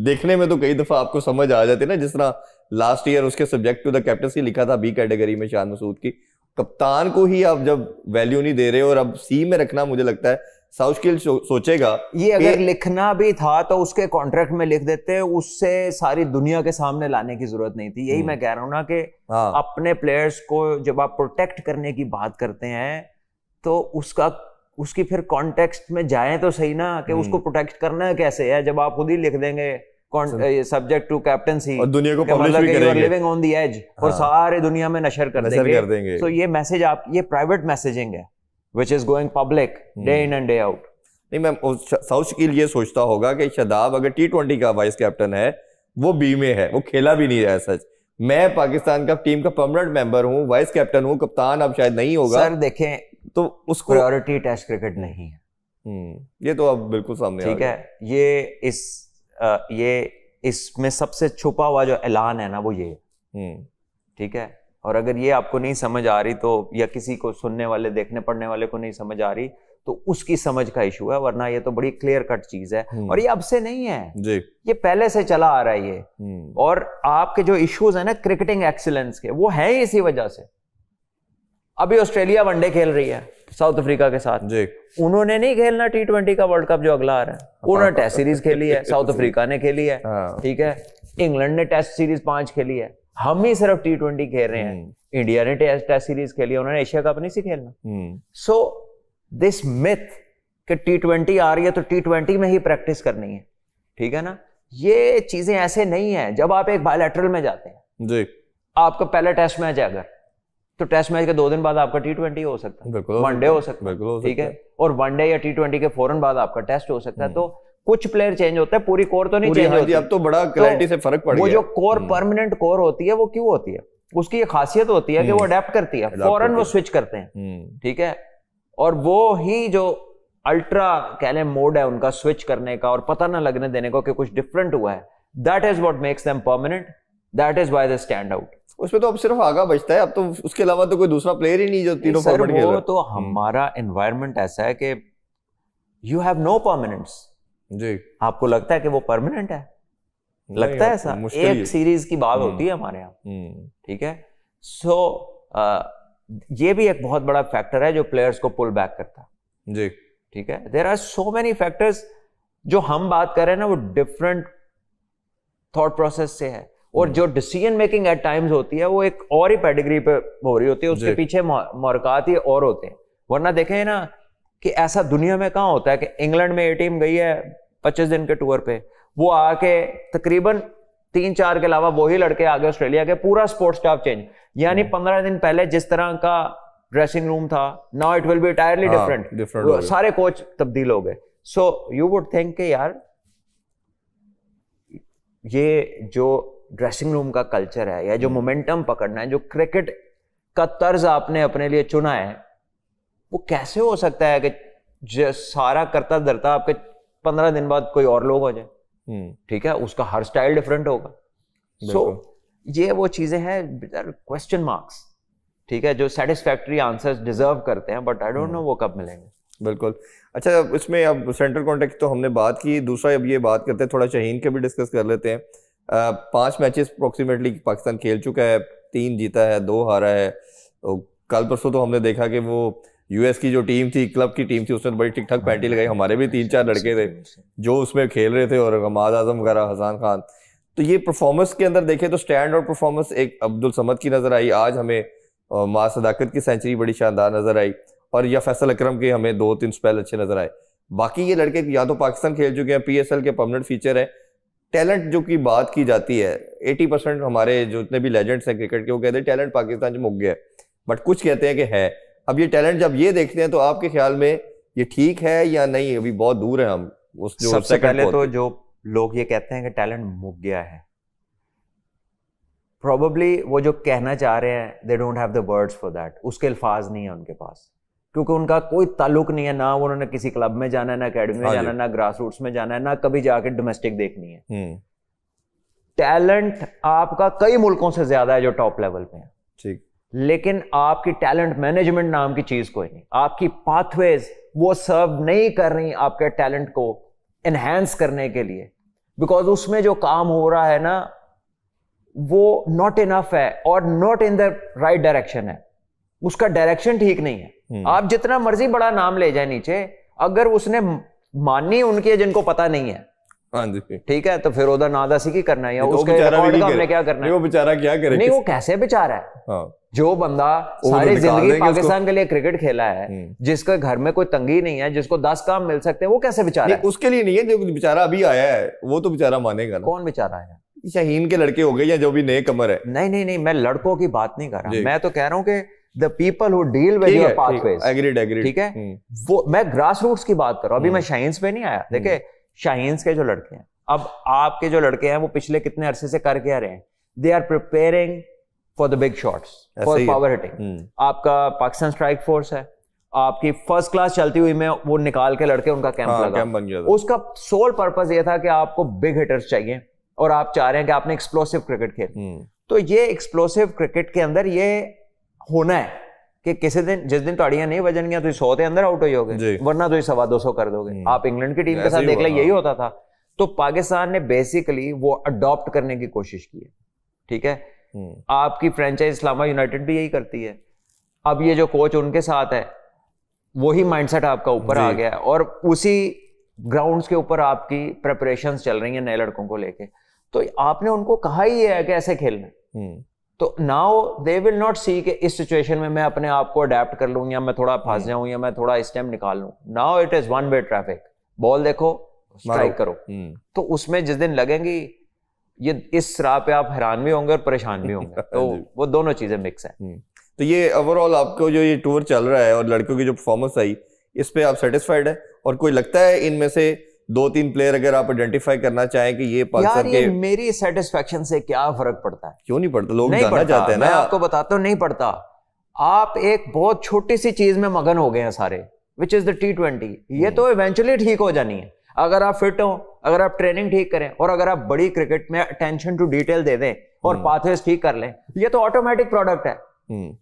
देखने में तो कई दफा आपको समझ आ जाती है ना, जिस तरह लास्ट ईयर उसके सब्जेक्ट टू द कैप्टनसी लिखा था बी कैटेगरी में शान मसूद की, कप्तान को ही आप जब वैल्यू नहीं दे रहे हो और अब सी में रखना, मुझे लगता है साउथगिल सोचेगा ये अगर लिखना भी था तो उसके कॉन्ट्रैक्ट में लिख देते, उससे सारी दुनिया के सामने लाने की जरूरत नहीं थी। यही मैं कह रहा हूं ना कि हाँ। अपने प्लेयर्स को जब आप प्रोटेक्ट करने की बात करते हैं तो उसकी फिर कॉन्टेक्स्ट में जाएं तो सही ना, कि उसको प्रोटेक्ट करना है कैसे है, जब आप खुद ही लिख देंगे सब्जेक्ट टू कैप्टनसी और दुनिया को पब्लिश मतलब भी करेंगे, लिविंग ऑन द एज, और सारे दुनिया में नशर कर देंगे। तो ये मैसेज आप, ये प्राइवेट मैसेजिंग है which is going public day in and day out। नहीं मैम, साउथगिल ये सोचता होगा कि शादाब अगर T20 का वाइस कैप्टन है, वो बी में है, वो खेला भी नहीं है सच। मैं पाकिस्तान का टीम का परमानेंट मेंबर हूँ, वाइस कैप्टन हूँ, कप्तान अब शायद नहीं होगा। सर देखें, तो उसको प्रायोरिटी टेस्ट क्रिकेट नहीं है। ये तो अब बिल्कुल सामने ठीक है, ये इसमें सबसे छुपा हुआ जो ऐलान है ना वो ये, ठीक है। और अगर ये आपको नहीं समझ आ रही तो, या किसी को सुनने वाले देखने पढ़ने वाले को नहीं समझ आ रही तो उसकी समझ का इशू है, वरना ये तो बड़ी क्लियर कट चीज है। और ये अब से नहीं है जी, ये पहले से चला आ रहा है ये। और आपके जो इश्यूज है ना क्रिकेटिंग एक्सीलेंस के, वो है इसी वजह से। अभी ऑस्ट्रेलिया वनडे खेल रही है साउथ अफ्रीका के साथ जी। उन्होंने नहीं खेलना T20 का वर्ल्ड कप जो अगला आ रहा है, उन्होंने टेस्ट सीरीज खेली है, साउथ अफ्रीका ने खेली है, ठीक है, इंग्लैंड ने टेस्ट सीरीज 5 खेली है, हम ही सिर्फ T20 खेल रहे हैं। इंडिया ने टेस्ट सीरीज खेली है, उन्होंने एशिया कप नहीं सी खेलना। सो दिस मिथ कि T20 आ रही है तो T20 में ही प्रैक्टिस करनी है, ठीक है ना, ये चीजें ऐसे नहीं है। जब आप एक बायलैटरल में जाते हैं जी, आपका पहला टेस्ट मैच है अगर, तो टेस्ट मैच के 2 दिन बाद आपका T20 हो सकता है, वनडे हो सकता है, ठीक है, और वनडे या T20 के फौरन बाद आपका टेस्ट हो सकता है। तो कुछ प्लेयर चेंज होता है, पूरी कोर तो नहीं चेंज होती। अब तो बड़ा क्लैरिटी से फर्क पड़ गया। वो जो कोर परमानेंट कोर होती है वो क्यों होती है, उसकी ये खासियत होती है कि वो अडेप्ट करती है, फौरन वो स्विच करते हैं, ठीक है। और वो ही जो अल्ट्रा कह लें मोड है उनका स्विच करने का और पता ना लगने देने को कि कुछ डिफरेंट हुआ है, that is what makes them permanent, that is why they stand out. उसमें तो अब सिर्फ आगा बचता है, अब तो उसके अलावा तो कोई दूसरा प्लेयर ही नहीं जो तीनों फॉर्मेट खेल रहा है। तो हमारा एनवायरनमेंट ऐसा है कि यू हैव नो परमानेंस जी। आपको लगता है कि वो परमानेंट है, लगता है ऐसा, एक सीरीज की बात होती है हमारे यहाँ, ठीक है। सो ये भी एक बहुत बड़ा फैक्टर है जो प्लेयर्स को पुल बैक करता है जी, ठीक है। There are so many factors, जो हम बात कर रहे हैं ना वो डिफरेंट थॉट प्रोसेस से है, और जो डिसीजन मेकिंग एट टाइम्स होती है वो एक और ही पेडिग्री पे हो रही होती है, उसके पीछे मुहरकात ही और होते हैं। वरना देखें ना कि ऐसा दुनिया में कहाँ होता है कि इंग्लैंड में ये टीम गई है 25 दिन के टूर पे, वो आके तकरीबन 3-4 के अलावा वही लड़के आगे ऑस्ट्रेलिया के, पूरा स्पोर्ट्स स्टाफ चेंज, यानी 15 दिन पहले जिस तरह का ड्रेसिंग रूम था, now it will be entirely different, सारे कोच तब्दील हो गए। सो यू वुड थिंक कि यार ये जो ड्रेसिंग रूम का कल्चर है या जो मोमेंटम पकड़ना है, जो क्रिकेट का तर्ज आपने अपने लिए चुना है, वो कैसे हो सकता है कि जो सारा करता धरता आपके 15 दिन बाद कोई और लोग हो जाए, ठीक है, उसका हर स्टाइल डिफरेंट होगा। सो ये वो चीजें हैं क्वेश्चन मार्क्स, ठीक है, जो सेटिस्फैक्टरी आंसर्स डिजर्व करते हैं, बट आई डोंट नो वो कब मिलेंगे। बिल्कुल। अच्छा, इसमें अब सेंट्रल कॉन्टेक्स्ट तो हमने बात की, दूसरा अब ये बात करते हैं, थोड़ा शाहीन के भी डिस्कस कर लेते हैं। 5 मैचेस अप्रोक्सीमेटली पाकिस्तान खेल चुका है, 3 जीता है, 2 हारा है। तो कल परसों तो हमने देखा कि वो यूएस की जो टीम थी, क्लब की टीम थी, उसने बड़ी ठीक ठाक पैंटी लगाई। हमारे भी 3-4 लड़के थे जो उसमें खेल रहे थे, और हमाद आजम वगैरह, हसान खान। तो ये परफॉर्मेंस के अंदर देखें तो स्टैंड आउट परफॉर्मेंस एक अब्दुल समद की नजर आई, आज हमें मां सदाकत की सेंचुरी बड़ी शानदार नजर आई, और या फैसल अकरम के हमें 2-3 स्पेल अच्छे नजर आए। बाकी ये लड़के या तो पाकिस्तान खेल चुके हैं, पीएसएल के परमानेंट फीचर है। टैलेंट जो की बात की जाती है, 80% हमारे जो इतने भी लेजेंड्स हैं क्रिकेट के, वो कहते हैं टैलेंट पाकिस्तान से मुक गया है, बट कुछ कहते हैं कि है। अब ये टैलेंट जब ये देखते हैं तो आपके ख्याल में ये ठीक है या नहीं, अभी बहुत दूर है हम उस जो सबसे पहले तो जो लोग ये कहते हैं कि टैलेंट मुक गया है, प्रोबेबली वो जो कहना चाह रहे हैं they don't have the words for that, उसके अल्फाज नहीं है उनके पास, क्योंकि उनका कोई ताल्लुक नहीं है, ना उन्होंने किसी क्लब में जाना है, ना अकेडमी में जाना है, ना ग्रास रूट्स में जाना है, ना कभी जाके डोमेस्टिक देखनी है। टैलेंट आपका कई मुल्कों से ज्यादा है जो टॉप लेवल पे है, ठीक, लेकिन आपकी टैलेंट मैनेजमेंट नाम की चीज कोई नहीं, आपकी पाथवेज वो सर्व नहीं कर रही आपके टैलेंट को एनहांस करने के लिए, बिकॉज उसमें जो काम हो रहा है ना वो नॉट इनफ है और not in the right direction है, उसका डायरेक्शन ठीक नहीं है। आप जितना मर्जी बड़ा नाम ले जाए नीचे, अगर उसने मानी उनकी है जिनको पता नहीं है, हाँ जी, ठीक है, तो फिर उधर नादासी की करना है, या तो उसके बेचारा भी रिकॉर्ड का नहीं हमने करे। क्या करना है? वो बेचारा क्या करे? नहीं, वो कैसे बेचारा है? हाँ, जो बंदा वो तो सारी निकाल जिंदगी देंगे पाकिस्तान के लिए क्रिकेट खेला है, जिसके घर में कोई तंगी नहीं है, जिसको 10 काम मिल सकते हैं, वो कैसे बेचारा नहीं है? उसके लिए नहीं है, जो बेचारा अभी आया है वो तो बेचारा मानेगा ना। कौन बेचारा है? शाहीन के लड़के हो गए या जो भी नए कमर है। नहीं नहीं नहीं, मैं लड़कों की बात नहीं कर जी। रहा, मैं तो कह रहा हूं कि the people who deal with ठीक योर है, पाथवेज, एग्रीड एग्रीड, ठीक है, वो मैं ग्रास रूट्स की बात कर रहा हूं। अभी मैं शाहीन्स पे नहीं आया। देखिए, शाहीन्स के जो लड़के हैं, अब आपके जो लड़के हैं, वो पिछले कितने अरसे से कर क्या रहे हैं? They are preparing for the big shots, for power hitting. आपका पाकिस्तान स्ट्राइक फोर्स है, आपकी फर्स्ट क्लास चलती हुई में वो निकाल के लड़के उनका कैंप लगा, कैंप बन गया था। उसका सोल पर्पस ये था कि आपको बिग हिटर्स चाहिए और आप चाह रहे हैं कि आपने एक्सप्लोसिव क्रिकेट खेल। तो ये एक्सप्लोसिव क्रिकेट के अंदर ये होना है कि किसी दिन, जिस दिन ताड़ियां नहीं बजनगियां तो 100 के अंदर आउट हो जाओगे, वरना तो 250 कर दोगे। आप इंग्लैंड की टीम के साथ देख ले, यही होता था। तो पाकिस्तान ने बेसिकली वो अडॉप्ट करने की कोशिश की है, ठीक है। आपकी फ्रेंचाइज इस्लामा यूनाइटेड भी यही करती है। अब ये जो कोच उनके साथ है, वही माइंडसेट आपका ऊपर आ गया है, और उसी ग्राउंड्स के ऊपर आपकी प्रिपरेशंस चल रही हैं नए लड़कों को लेके। तो आपने उनको कहा ही है कि ऐसे खेलना है, तो नाउ दे विल नॉट सी कि इस सिचुएशन में मैं अपने आप को अडेप्ट कर लूं, या मैं थोड़ा फंस जाऊं, या मैं थोड़ा इस टाइम निकाल लूं। Now it is one way traffic, ball देखो, स्ट्राइक करो। तो उसमें जिस दिन लगेंगी, ये इस राह पे आप हैरान भी होंगे और परेशान भी होंगे। तो वो दोनों चीजें मिक्स है। तो ये ओवरऑल आपको जो ये टूर चल रहा है और लड़कियों की जो परफॉर्मेंस आई, इस पे आप सेटिस्फाइड है? और कोई लगता है इनमें से 2-3 प्लेयर अगर आप आइडेंटिफाई करना चाहें कि ये पाकिस्तान यार, ये मेरी सेटिस्फेक्शन से क्या फर्क पड़ता है? क्यों नहीं पड़ता? लोग नहीं जानना पड़ता, चाहते हैं ना। मैं आपको बताता हूँ, नहीं पड़ता। आप एक बहुत छोटी सी चीज में मगन हो गए हैं सारे, विच इज द T20। ये तो इवेंचुअली ठीक हो जानी है अगर आप फिट हो, अगर आप ट्रेनिंग ठीक करें, और अगर आप बड़ी क्रिकेट में अटेंशन टू डिटेल दे दें और पाथवेज ठीक कर लें, ये तो ऑटोमेटिक प्रोडक्ट है।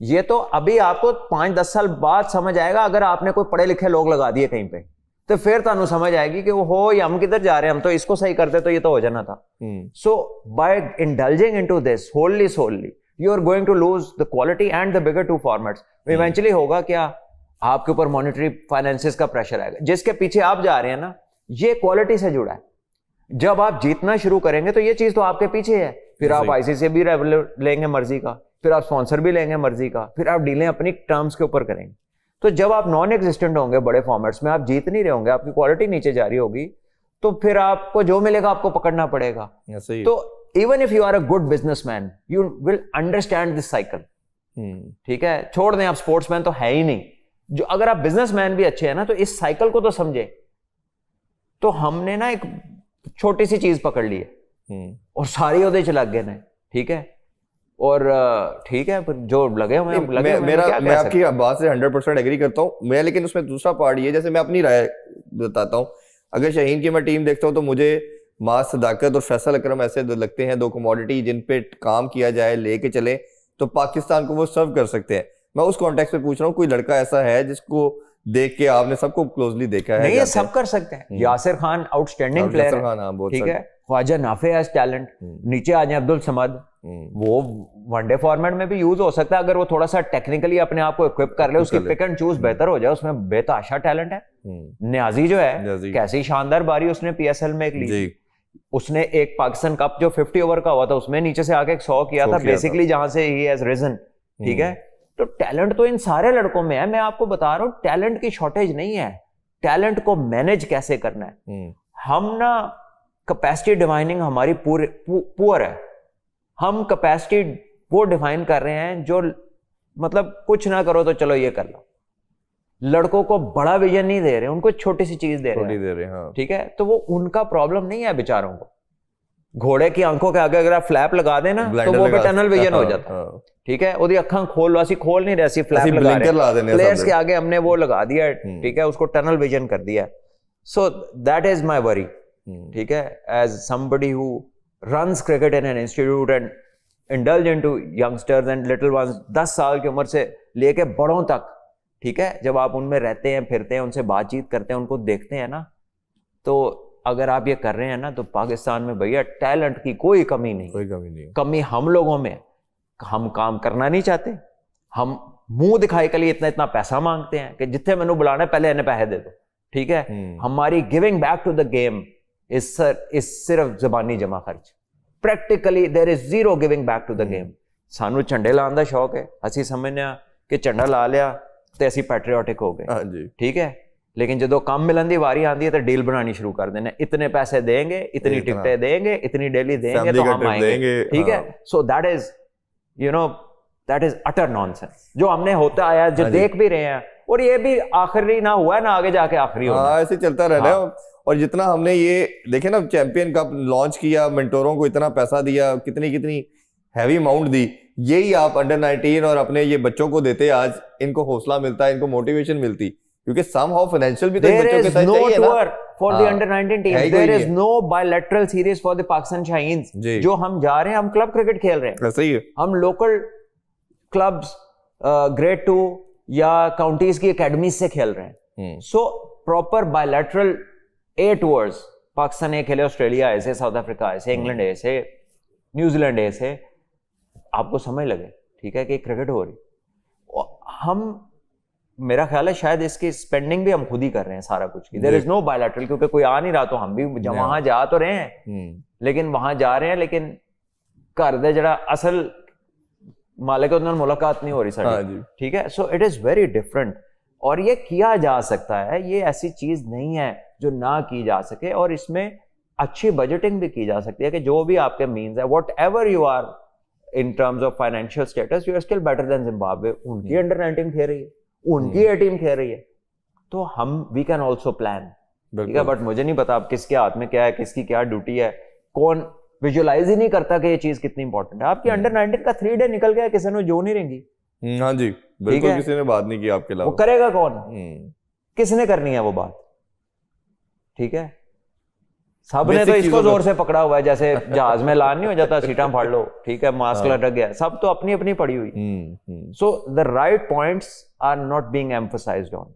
ये तो अभी आपको 5-10 साल बाद समझ आएगा, अगर आपने कोई पढ़े लिखे लोग लगा दिए कहीं पे, तो फिर तुहानू समझ आएगी कि वो हो, या हम किधर जा रहे हैं, हम तो इसको सही करते तो ये तो हो जाना था। So by indulging into this solely you are going to lose the quality and the bigger 2 formats. Eventually होगा क्या? आपके ऊपर मॉनेटरी फाइनेंसेस का प्रेशर आएगा। जिसके पीछे आप जा रहे हैं ना, ये क्वालिटी से जुड़ा है। जब आप जीतना शुरू करेंगे तो ये चीज तो आपके पीछे है, फिर आप आईसीसी भी लेंगे मर्जी का, फिर आप स्पॉन्सर भी लेंगे मर्जी का, फिर आप डीलें अपनी टर्म्स के ऊपर करेंगे। तो जब आप नॉन एग्जिस्टेंट होंगे बड़े फॉर्मेट्स में, आप जीत नहीं रहे होंगे, आपकी क्वालिटी नीचे जा रही होगी, तो फिर आपको जो मिलेगा आपको पकड़ना पड़ेगा। तो even if you are a good businessman, you will understand this cycle, ठीक है। छोड़ दें, आप स्पोर्ट्समैन तो है ही नहीं, जो अगर आप बिजनेसमैन भी अच्छे हैं ना, तो इस साइकिल को तो समझे। तो हमने ना एक छोटी सी चीज पकड़ ली है और सारी उधर च लग गए ना, ठीक है। और ठीक है, जो लगे हुए मैं आपकी बात से 100% एग्री करता हूं मैं, लेकिन उसमें दूसरा पार्ट ये, जैसे मैं अपनी राय बताता हूं, अगर शाहीन की मैं टीम देखता हूं तो मुझे मास सदाकत और फैसल अकरम ऐसे लगते हैं 2 कमोडिटी जिन पे काम किया जाए, लेके चले तो पाकिस्तान को वो सर्व कर सकते हैं। मैं उस कॉन्टेक्स्ट में पूछ रहा हूँ, कोई लड़का ऐसा है जिसको देख के आपने सबको क्लोजली देखा है? नहीं, ये सब कर सकते हैं। यासिर खान आउटस्टैंडिंग प्लेयर है, ठीक है। Khawaja Nafay has talent. नीचे आ जाए अब्दुल समद, वो वनडे फॉर्मेट में भी यूज हो सकता है अगर वो थोड़ा सा टेक्निकली अपने आप को इक्विप कर ले, उसकी पिक एंड चूज बेहतर हो जाए, उसमें बेताशा टैलेंट है। न्याजी जो है, कैसी शानदार बारी उसने पीएसएल में एक ली। उसने एक पाकिस्तान कप जो 50 ओवर का हुआ था, उसमें नीचे से आके 100 किया था बेसिकली, जहां से ही हैज रिजन, ठीक है। तो टैलेंट तो इन सारे लड़कों में है। मैं आपको बता रहा हूं, टैलेंट की शॉर्टेज नहीं है, टैलेंट को मैनेज कैसे करना है। हम ना कैपेसिटी डिफाइनिंग हमारी पुअर है। हम कैपेसिटी वो डिफाइन कर रहे हैं जो मतलब कुछ ना करो तो चलो ये कर लो। लड़कों को बड़ा विजन नहीं दे रहे, उनको छोटी सी चीज दे रहे हैं, हाँ। ठीक है, तो वो उनका प्रॉब्लम नहीं है बेचारों को। घोड़े की आंखों के आगे अगर आप फ्लैप लगा देना तो वो पे टनल विजन हो जाता है, ठीक है। ओदी अखां खोल वासी खोल नहीं रही, फ्लैप लगा रहे हैं प्लेयर्स के आगे, हमने वो लगा दिया, ठीक है, उसको टनल विजन कर दिया। So that is my worry, ठीक है, as somebody who runs cricket in an institute and indulge into youngsters and little ones, 10 साल की उम्र से लेके बड़ों तक, ठीक है। जब आप उनमें रहते हैं, फिरते हैं, उनसे बातचीत करते हैं, उनको देखते हैं ना, तो अगर आप ये कर रहे हैं ना, तो पाकिस्तान में भैया टैलेंट की कोई कमी नहीं। कमी हम लोगों में, हम काम करना नहीं चाहते। हम मुंह दिखाई के लिए इतना पैसा मांगते हैं कि जितने मैंने बुलाना है पहले इन्हें पैसे दे दो, ठीक है, हमारी giving back to the game इज सिर्फ जबानी जमा खर्च, practically there is zero giving back to the game. सानू झंडे लाने का शौक है, ਅਸੀਂ ਸਮਝਦੇ ਆ ਕਿ ਝੰਡਾ ਲਾ ਲਿਆ ਤੇ ਅਸੀਂ ਪੈਟਰੀਓਟਿਕ ਹੋ ਗਏ, ਹਾਂਜੀ ठीक है, लेकिन ਜਦੋਂ ਕੰਮ ਮਿਲਣ ਦੀ ਵਾਰੀ ਆਂਦੀ ਹੈ ਤਾਂ ਡੀਲ बनानी शुरू कर देने, इतने पैसे देंगे, इतनी टिकटें देंगे, इतनी डेली देंगे तो हम आएंगे, ठीक है। सो that is you know that is utter nonsense जो हमने होता आया, जो देख भी रहे हैं, और ये भी आखिरी ना हुआ है ना आगे जाके आखिरी होगा, ऐसे चलता रहना है। और जितना हमने ये देखे ना चैंपियन कप लॉन्च किया, मेंटोरों को इतना पैसा दिया, कितनी कितनी हैवी अमाउंट दी, यही आप अंडर 19 और अपने ये बच्चों को देते, आज इनको हौसला मिलता है, इनको मोटिवेशन मिलती, क्योंकि समहाउ फाइनेंशियल भी तो बच्चों के साथ चाहिए ना। for the under 19 teams there is no bilateral series for the Pakistan Shahins। जो हम जा रहे हैं, हम क्लब क्रिकेट खेल रहे हैं, ऐसा ही है, हम लोकल क्लब्स ग्रेड 2 या काउंटीज की एकेडमी से खेल रहे हैं। So proper bilateral 8 tours, Pakistan A खेले, ऑस्ट्रेलिया ऐसे, साउथ अफ्रीका ऐसे, इंग्लैंड ऐसे, न्यूजीलैंड ऐसे, आपको समझ लगे, ठीक है, कि क्रिकेट हो रही। हम, मेरा ख्याल है शायद इसकी स्पेंडिंग भी हम खुद ही कर रहे हैं सारा कुछ की, देयर इज नो बायलैटरल, क्योंकि कोई आ नहीं रहा, तो हम भी वहां जा तो रहे हैं, लेकिन वहां जा रहे हैं, लेकिन घर दे जड़ा असल मालिक उन्होंने मुलाकात नहीं हो रही साड़ी, ठीक है। So it is very different, और ये किया जा सकता है, ये ऐसी चीज नहीं है जो ना की जा सके, और इसमें अच्छी बजटिंग भी की जा सकती है कि जो भी आपके मीन्स है, whatever you are in terms of financial status, you are still better than Zimbabwe. उनकी अंडर 19 खेल रही है, उनकी ए टीम खेल रही है, तो हम वी कैन ऑल्सो प्लान, ठीक है। बट मुझे नहीं पता अब किसके हाथ में क्या है, किसकी क्या ड्यूटी है, कौन विजुअलाइज ही नहीं करता कि ये चीज कितनी इंपॉर्टेंट है। आपकी अंडर 19 का 3 डे निकल गया, किसी ने जो नहीं रहेंगी, हाँ जी बिल्कुल, किसी ने बात नहीं की आपके अलावा, वो करेगा कौन, किसने करनी है वो बात, ठीक है। सबने तो इसको जोर से पकड़ा हुआ है, जैसे जहाज में लान नहीं हो जाता, सीटा फाड़ लो, ठीक है, मास्क लटक गया, सब तो अपनी अपनी पड़ी हुई। So the right points are not being emphasised on,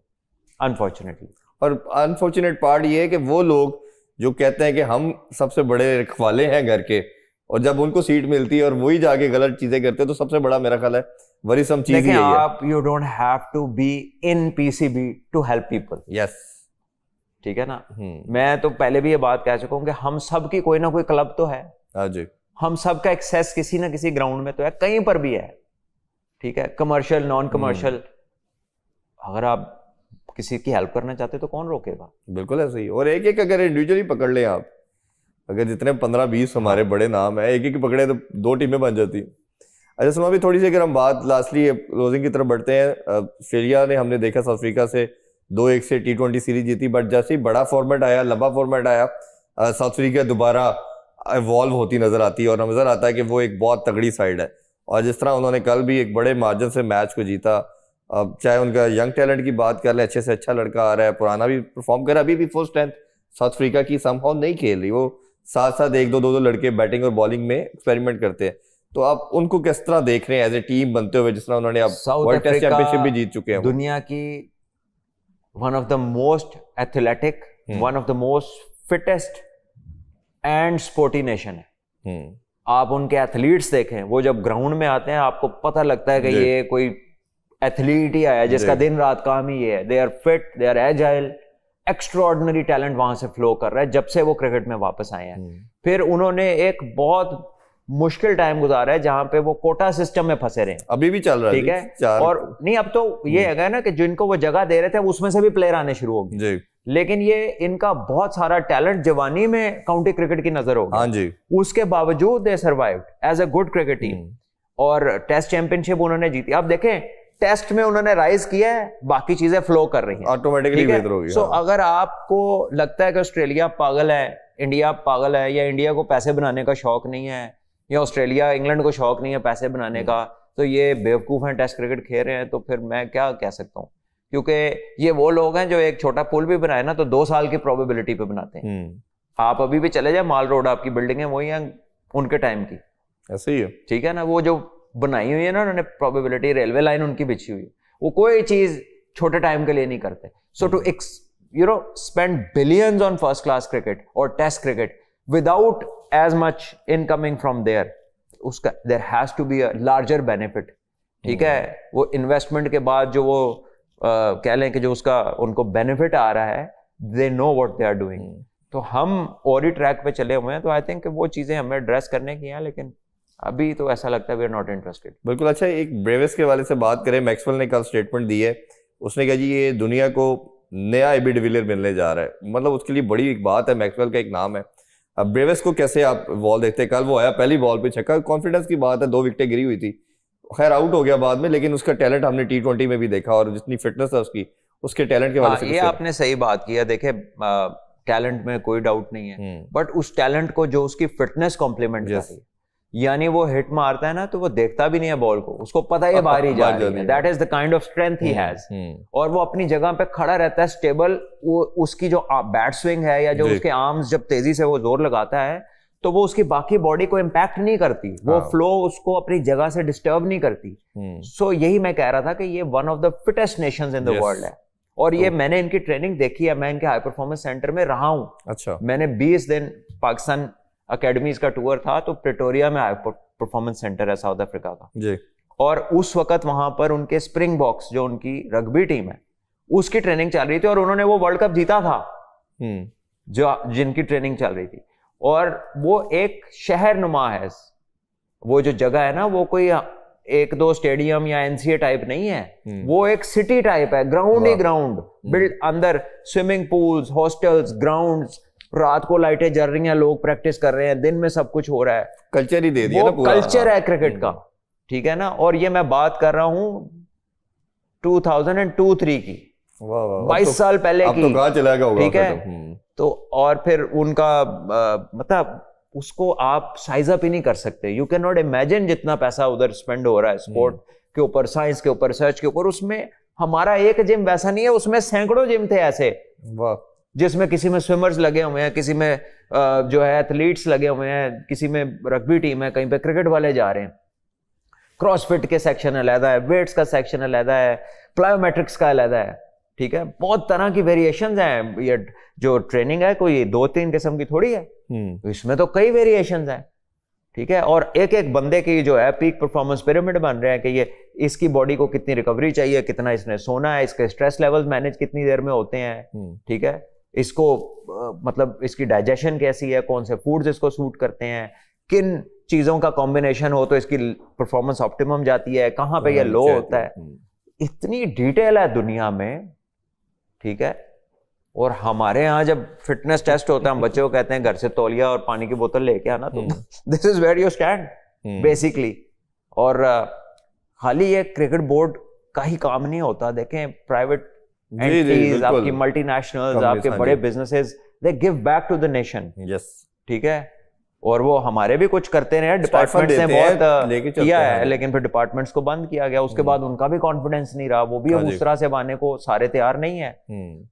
unfortunately. और अनफॉर्चुनेट पार्ट ये है कि वो लोग जो कहते हैं कि हम सबसे बड़े रखवाले हैं घर के, और जब उनको सीट मिलती है और वही जाके गलत चीजें करते हैं, तो सबसे बड़ा मेरा ख्याल है वरीसम चीज ही है। आप you don't have to be in PCB to help people, yes, ठीक है ना। मैं तो पहले भी ये बात कह चुका हूं कि हम सब की कोई ना कोई क्लब तो है, हाँ जी, हम सब का एक्सेस किसी ना किसी ग्राउंड में तो है, कहीं पर भी है, ठीक है, कमर्शियल नॉन कमर्शियल। अगर आप किसी की हेल्प करना चाहते तो कौन रोकेगा, बिल्कुल ऐसे ही। और एक एक अगर इंडिविजुअली पकड़ लें आप, अगर जितने 15-20 हमारे बड़े नाम है, एक एक पकड़े तो 2 टीमें बन जाती। अच्छा सुनो, अभी थोड़ी सी अगर हम बात लास्टली क्लोजिंग की तरफ बढ़ते हैं। ऑस्ट्रेलिया ने हमने देखा साउथ अफ्रीका से 2-1 से T20 सीरीज जीती, बट जैसे ही बड़ा फॉर्मेट आया, लंबा फॉर्मेट आया, साउथ अफ्रीका दोबारा इवॉल्व होती नजर आती है, और नजर आता है कि वो एक बहुत तगड़ी साइड है। और जिस तरह उन्होंने कल भी एक बड़े मार्जिन से मैच को जीता, अब चाहे उनका यंग टैलेंट की बात कर ले, अच्छे से अच्छा लड़का आ रहा है, पुराना भी परफॉर्म कर रहा है, अभी भी फुल स्ट्रेंथ साउथ अफ्रीका की समहाउ नहीं खेल रही, वो साथ साथ 1-2 लड़के बैटिंग और बॉलिंग में एक्सपेरिमेंट करते हैं। तो आप उनको किस तरह देख रहे हैं एज ए टीम बनते हुए, जिस तरह उन्होंने अब वर्ल्ड टेस्ट चैंपियनशिप भी जीत चुके हैं, दुनिया की one of the most athletic, one of the most fittest and sporty nation है। आप उनके एथलीट्स देखें, वो जब ग्राउंड में आते हैं आपको पता लगता है कि ये कोई एथलीट ही आया जिसका दिन रात काम ही ये है। They are fit, they are agile, extraordinary talent वहां से फ्लो कर रहा है जब से वो क्रिकेट में वापस आए हैं। फिर उन्होंने एक बहुत मुश्किल टाइम गुजारा है जहां पे वो कोटा सिस्टम में फंसे रहे, अभी भी चल रहा है, ठीक है। और नहीं, अब तो ये है ना कि जिनको वो जगह दे रहे थे उसमें से भी प्लेयर आने शुरू हो गए, लेकिन ये इनका बहुत सारा टैलेंट जवानी में काउंटी क्रिकेट की नजर होगी, हाँ जी, उसके बावजूद they survived as a good cricket team, और टेस्ट चैंपियनशिप उन्होंने जीती। आप देखें टेस्ट में उन्होंने राइज किया है, बाकी चीजें फ्लो कर रही हैं ऑटोमेटिकली बेहतर होगी। सो अगर आपको लगता है कि ऑस्ट्रेलिया पागल है, इंडिया पागल है, या इंडिया को पैसे बनाने का शौक नहीं है, या ऑस्ट्रेलिया इंग्लैंड को शौक नहीं है पैसे बनाने का, तो ये बेवकूफ हैं, टेस्ट क्रिकेट खेल रहे हैं, तो फिर मैं क्या कह सकता हूँ। क्योंकि ये वो लोग हैं जो एक छोटा पुल भी बनाए ना तो 2 साल की प्रोबेबिलिटी पे बनाते हैं। आप अभी भी चले जाए माल रोड, आपकी बिल्डिंग है वही है उनके टाइम की, ऐसे ही है, ठीक है ना। वो जो बनाई हुई है ना उन्होंने प्रोबेबिलिटी, रेलवे लाइन उनकी बिछी हुई है, वो कोई चीज छोटे टाइम के लिए नहीं करते। सो to spend billions on first class cricket or test cricket without as much incoming from there, उसका there has to be a larger benefit, ठीक है। वो इन्वेस्टमेंट के बाद जो वो कह लें कि जो उसका उनको बेनिफिट आ रहा है they know what they are doing. तो हम और ही ट्रैक पे चले हुए हैं, तो आई थिंक वो चीजें हमें एड्रेस करने की हैं, लेकिन अभी तो ऐसा लगता है वी आर नॉट इंटरेस्टेड। बिल्कुल। अच्छा, एक ब्रेविस के वाले से बात करें, मैक्सवेल ने कल स्टेटमेंट दी है, उसने कहा जी ये दुनिया को नया एबी डिविलियर मिलने जा रहा है, मतलब उसके लिए बड़ी एक बात है, मैक्सवेल का एक नाम है। अब ब्रेविस को कैसे आप बॉल देखते हैं? कल वो आया, पहली बॉल पे छक्का, कॉन्फिडेंस की बात है, 2 विकेटें गिरी हुई थी, खैर आउट हो गया बाद में, लेकिन उसका टैलेंट हमने T20 में भी देखा, और जितनी फिटनेस है उसकी, उसके टैलेंट के वाले से ये आपने सही बात की है। देखे, टैलेंट में कोई डाउट नहीं है, बट उस टैलेंट को जो उसकी फिटनेस कॉम्प्लीमेंट कर रही है, यानी वो हिट मारता है ना तो वो देखता भी नहीं है बॉल को, उसको पता है बाहर ही जा रही है, that is the kind of strength he has, और वो अपनी जगह पे खड़ा रहता है स्टेबल। वो उसकी जो बैट स्विंग है या जो उसके आर्म्स जब तेजी से वो जोर लगाता है तो वो उसकी बाकी बॉडी को इम्पैक्ट नहीं करती, वो फ्लो उसको अपनी जगह से डिस्टर्ब नहीं करती। सो यही मैं कह रहा था कि ये one of the fittest Nations in the world है, और ये मैंने इनकी ट्रेनिंग देखी है, मैं इनके हाई परफॉर्मेंस सेंटर में रहा हूँ। अच्छा। मैंने 20 दिन पाकिस्तान अकेडमीज का टूर था, तो प्रिटोरिया में हाई परफॉर्मेंस सेंटर है साउथ अफ्रीका का जी, और उस वक्त वहां पर उनके स्प्रिंग बॉक्स जो उनकी रग्बी टीम है उसकी ट्रेनिंग चल रही थी, और उन्होंने वो वर्ल्ड कप जीता था जो जिनकी ट्रेनिंग चल रही थी। और वो एक शहर नुमा है, वो जो जगह है ना, वो कोई 1-2 स्टेडियम या एनसीए टाइप नहीं है, वो एक सिटी टाइप है, ग्राउंड ही ग्राउंड, बिल्ड अंदर स्विमिंग पूल्स, हॉस्टल्स, ग्राउंड्स, रात को लाइटें जल रही हैं, लोग प्रैक्टिस कर रहे हैं, दिन में सब कुछ हो रहा है, कल्चर ही दे दिया ना पूरा, कल्चर है क्रिकेट का, ठीक है ना। और ये मैं बात कर रहा हूं 2002-3 की, 22 साल पहले की, तो कहाँ चला गया होगा, ठीक है। तो और फिर उनका मतलब उसको आप साइज अप ही नहीं कर सकते, यू कैन नॉट इमेजिन जितना पैसा उधर स्पेंड हो रहा है स्पोर्ट के ऊपर, साइंस के ऊपर, रिसर्च के ऊपर। उसमें हमारा एक जिम वैसा नहीं है, उसमें सैकड़ों जिम थे ऐसे, जिसमें किसी में स्विमर्स लगे हुए हैं, किसी में जो है एथलीट्स लगे हुए हैं, किसी में रग्बी टीम है, कहीं पे क्रिकेट वाले जा रहे हैं, क्रॉसफिट के सेक्शन अलग है, वेट्स का सेक्शन अलग है, प्लायोमेट्रिक्स का अलग है, ठीक है। बहुत तरह की वेरिएशंस हैं। ये जो ट्रेनिंग है कोई 2-3 किस्म की थोड़ी है, इसमें तो कई वेरिएशंस हैं, ठीक है। और एक एक बंदे की जो है पीक परफॉर्मेंस पिरामिड बन रहे हैं कि ये इसकी बॉडी को कितनी रिकवरी चाहिए, कितना इसने सोना है, इसके स्ट्रेस लेवल्स मैनेज कितनी देर में होते हैं, ठीक है। इसको मतलब इसकी डाइजेशन कैसी है, कौन से फूड्स इसको सूट करते हैं, किन चीजों का कॉम्बिनेशन हो तो इसकी परफॉर्मेंस ऑप्टिमम जाती है, कहाँ पे ये लो होता है। इतनी डिटेल है दुनिया में, ठीक है। और हमारे यहाँ जब फिटनेस टेस्ट होता है, हम बच्चे को कहते हैं घर से तौलिया और पानी की बोतल लेके आना, तो this is where you stand basically. और खाली ये क्रिकेट बोर्ड का ही काम नहीं होता, देखें प्राइवेट एंटिटीज, आपकी मल्टीनेशनल्स, आपके बड़े businesses, they give back to the nation, ठीक है। और वो हमारे भी कुछ करते रहे, डिपार्टमेंट्स ने बहुत किया है, लेकिन फिर डिपार्टमेंट्स को बंद किया गया, उसके बाद उनका भी कॉन्फिडेंस नहीं रहा, वो भी अब उस तरह से बाने को सारे तैयार नहीं है।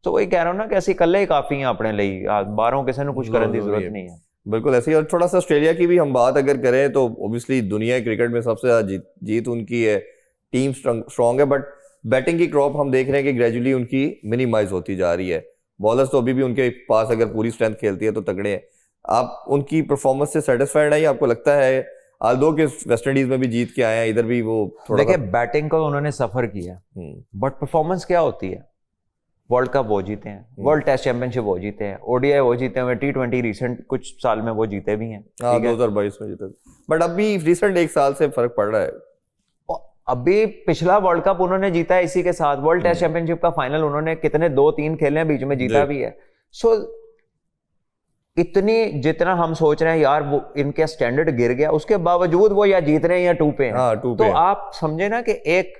तो वही कह रहा हूँ ना कि ऐसी कल्ले ही काफी हैं अपने लिए, बारों किसी ने कुछ करने की जरूरत नहीं है। बिल्कुल ऐसे ही। और थोड़ा सा ऑस्ट्रेलिया की भी हम बात अगर करें तो ऑब्वियसली दुनिया क्रिकेट में सबसे ज्यादा जीत उनकी है, टीम स्ट्रांग है, बट बैटिंग की क्रॉप हम देख रहे हैं कि ग्रेजुअली उनकी मिनिमाइज होती जा रही है। बॉलर्स तो अभी भी उनके पास अगर पूरी स्ट्रेंथ खेलती है तो तगड़े हैं। आप उनकी परफॉर्मेंस से सेटिस्फाइड है या आपको लगता है आल्दो के वेस्ट इंडीज में भी जीत के आए हैं, इधर भी वो थोड़ा देखिए बैटिंग को उन्होंने सफर किया, बट परफॉर्मेंस क्या होती है? वर्ल्ड कप वो जीते हैं, वर्ल्ड टेस्ट चैंपियनशिप वो जीते हैं, ओडीआई वो जीते हैं, T20 रिसेंट कुछ साल में वो जीते भी हैं, 2022 में जीते। बट अभी रिसेंट 1 साल से फर्क पड़ रहा है। अभी पिछला वर्ल्ड कप उन्होंने जीता है इसी के साथ, वर्ल्ड टेस्ट चैंपियनशिप का फाइनल उन्होंने कितने 2-3 खेले हैं, बीच में जीता भी है। सो इतनी जितना हम सोच रहे हैं यार वो इनका स्टैंडर्ड गिर गया, उसके बावजूद वो या जीत रहे हैं या 2 पे हैं। तो आप समझे ना कि एक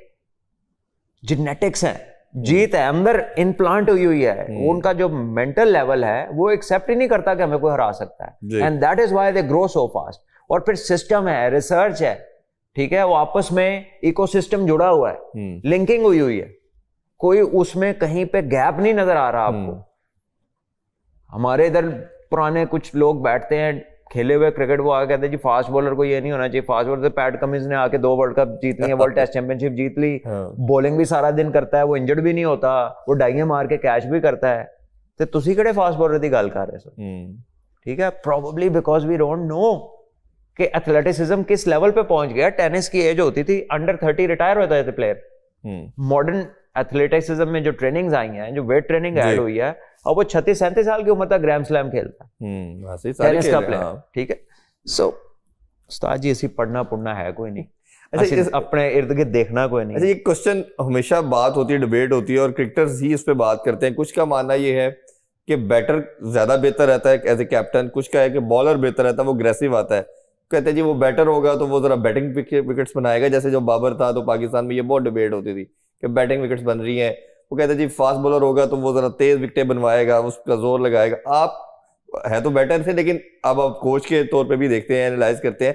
जेनेटिक्स है, जीत है अंदर इम्प्लांट हुई है, उनका जो मेंटल लेवल है वो एक्सेप्ट ही नहीं करता कि हमें कोई हरा सकता है, and that is why they grow so fast. और फिर सिस्टम है, रिसर्च है, ठीक है, वो आपस में इकोसिस्टम जुड़ा हुआ है, लिंकिंग हुई है, कोई उसमें कहीं पे गैप नहीं नजर आ रहा आपको। हमारे इधर पुराने कुछ लोग बैठते हैं खेले हुए क्रिकेट, वो आगे कहते हैं जी फास्ट बॉलर को ये नहीं होना चाहिए, फास्ट बॉलर से पैट कमिंस ने आके 2 वर्ल्ड कप जीत ली, वर्ल्ड टेस्ट चैंपियनशिप जीत ली, बॉलिंग भी सारा दिन करता है, वो इंजर्ड भी नहीं होता, वो डाइयां मार के कैच भी करता है, तो तुसी किहड़े फास्ट बॉलर की गल कर रहे सो, ठीक है। Probably because we don't know कि एथलेटिसिज्म किस लेवल पे पहुंच गया। टेनिस की एज होती थी, अंडर 30 रिटायर होता है प्लेयर, मॉडर्न एथलेटिक्सिज्म में जो ट्रेनिंग्स आई हैं, जो वेट ट्रेनिंग ऐड हुई है, और वो 36-37 साल की उम्र तक ग्रैंड स्लैम खेलता है, टेनिस का प्लेयर, ठीक है। सो उस्ताद जी ऐसी पढ़ना है कोई नहीं, अच्छा अपने इर्द गिर्द देखना कोई नहीं। अच्छा, ये क्वेश्चन हमेशा बात होती है, डिबेट होती है, और क्रिकेटर्स ही इस पे बात करते हैं। कुछ का मानना ये है कि बैटर ज्यादा बेहतर रहता है एज ए कैप्टन, कुछ का है कि बॉलर बेहतर रहता है, वो अग्रेसिव आता है। कहते हैं जी वो बैटर होगा तो वो जरा बैटिंग विकेट्स बनाएगा, जैसे जब बाबर था तो पाकिस्तान में ये बहुत डिबेट होती थी कि बैटिंग विकेट्स बन रही हैं। वो कहते हैं जी फास्ट बॉलर होगा तो वो जरा तेज विकेटें बनवाएगा, उसका जोर लगाएगा। आप है तो बैटर थे, लेकिन अब आप कोच के तौर पे भी देखते हैं, एनालाइज करते हैं,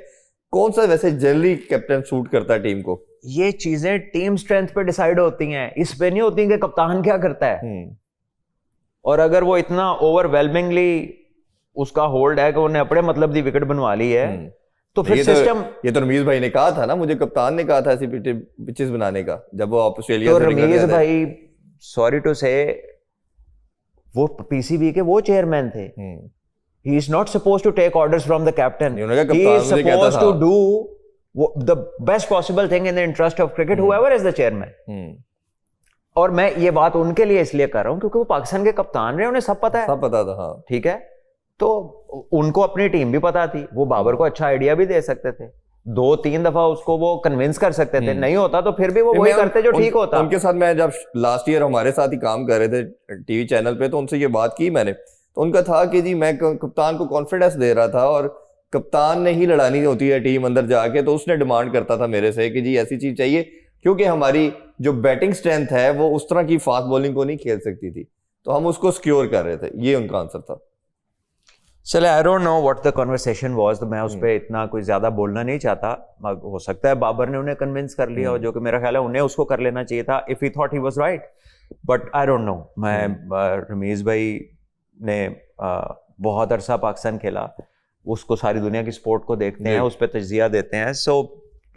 कौन सा वैसे जनरली कैप्टन सूट करता है टीम को? ये चीजें टीम स्ट्रेंथ पे डिसाइड होती हैं, इस पे नहीं होती कि कप्तान क्या करता है। और अगर वो इतना ओवरवेलमिंगली उसका होल्ड है कि उन्हें अपने मतलब दी विकेट बनवा ली है, तो फिर सिस्टम। ये तो रमीज भाई ने कहा था ना, मुझे कप्तान ने कहा था ऐसी पिचेस बनाने का, जब वो ऑस्ट्रेलिया तो रमीज भाई सॉरी टू से वो पीसीबी के वो चेयरमैन थे। He is not supposed to take orders from the captain. He is supposed to do the best possible thing in the interest of cricket, whoever is the chairman. और मैं ये बात उनके लिए इसलिए कर रहा हूँ क्योंकि वो पाकिस्तान के कप्तान रहे, उन्हें सब पता है, सब पता था। हाँ ठीक है, तो उनको अपनी टीम भी पता थी, वो बाबर को अच्छा आइडिया भी दे सकते थे, 2-3 दफा उसको वो कन्विंस कर सकते थे, नहीं होता तो फिर भी वो वही करते जो ठीक होता। उनके साथ मैं जब लास्ट ईयर हमारे साथ ही काम कर रहे थे टीवी चैनल पे, तो उनसे ये बात की मैंने, तो उनका था कि जी मैं कप्तान को कॉन्फिडेंस दे रहा था, और कप्तान ने ही लड़ानी होती है टीम अंदर जाके, तो उसने डिमांड करता था मेरे से कि जी ऐसी चीज चाहिए, क्योंकि हमारी जो बैटिंग स्ट्रेंथ है वो उस तरह की फास्ट बॉलिंग को नहीं खेल सकती थी, तो हम उसको सिक्योर कर रहे थे। ये उनका आंसर था। चले, आई don't know what the conversation was, तो मैं उस पर इतना कोई ज्यादा बोलना नहीं चाहता। हो सकता है बाबर ने उन्हें कन्विंस कर लिया, और जो कि मेरा ख्याल है उन्हें उसको कर लेना चाहिए था, if he thought he was right, but I don't no. मैं रमीज भाई ने बहुत अरसा पाकिस्तान खेला, उसको सारी दुनिया की स्पोर्ट को देखते हैं, उस पर तजिया देते हैं, so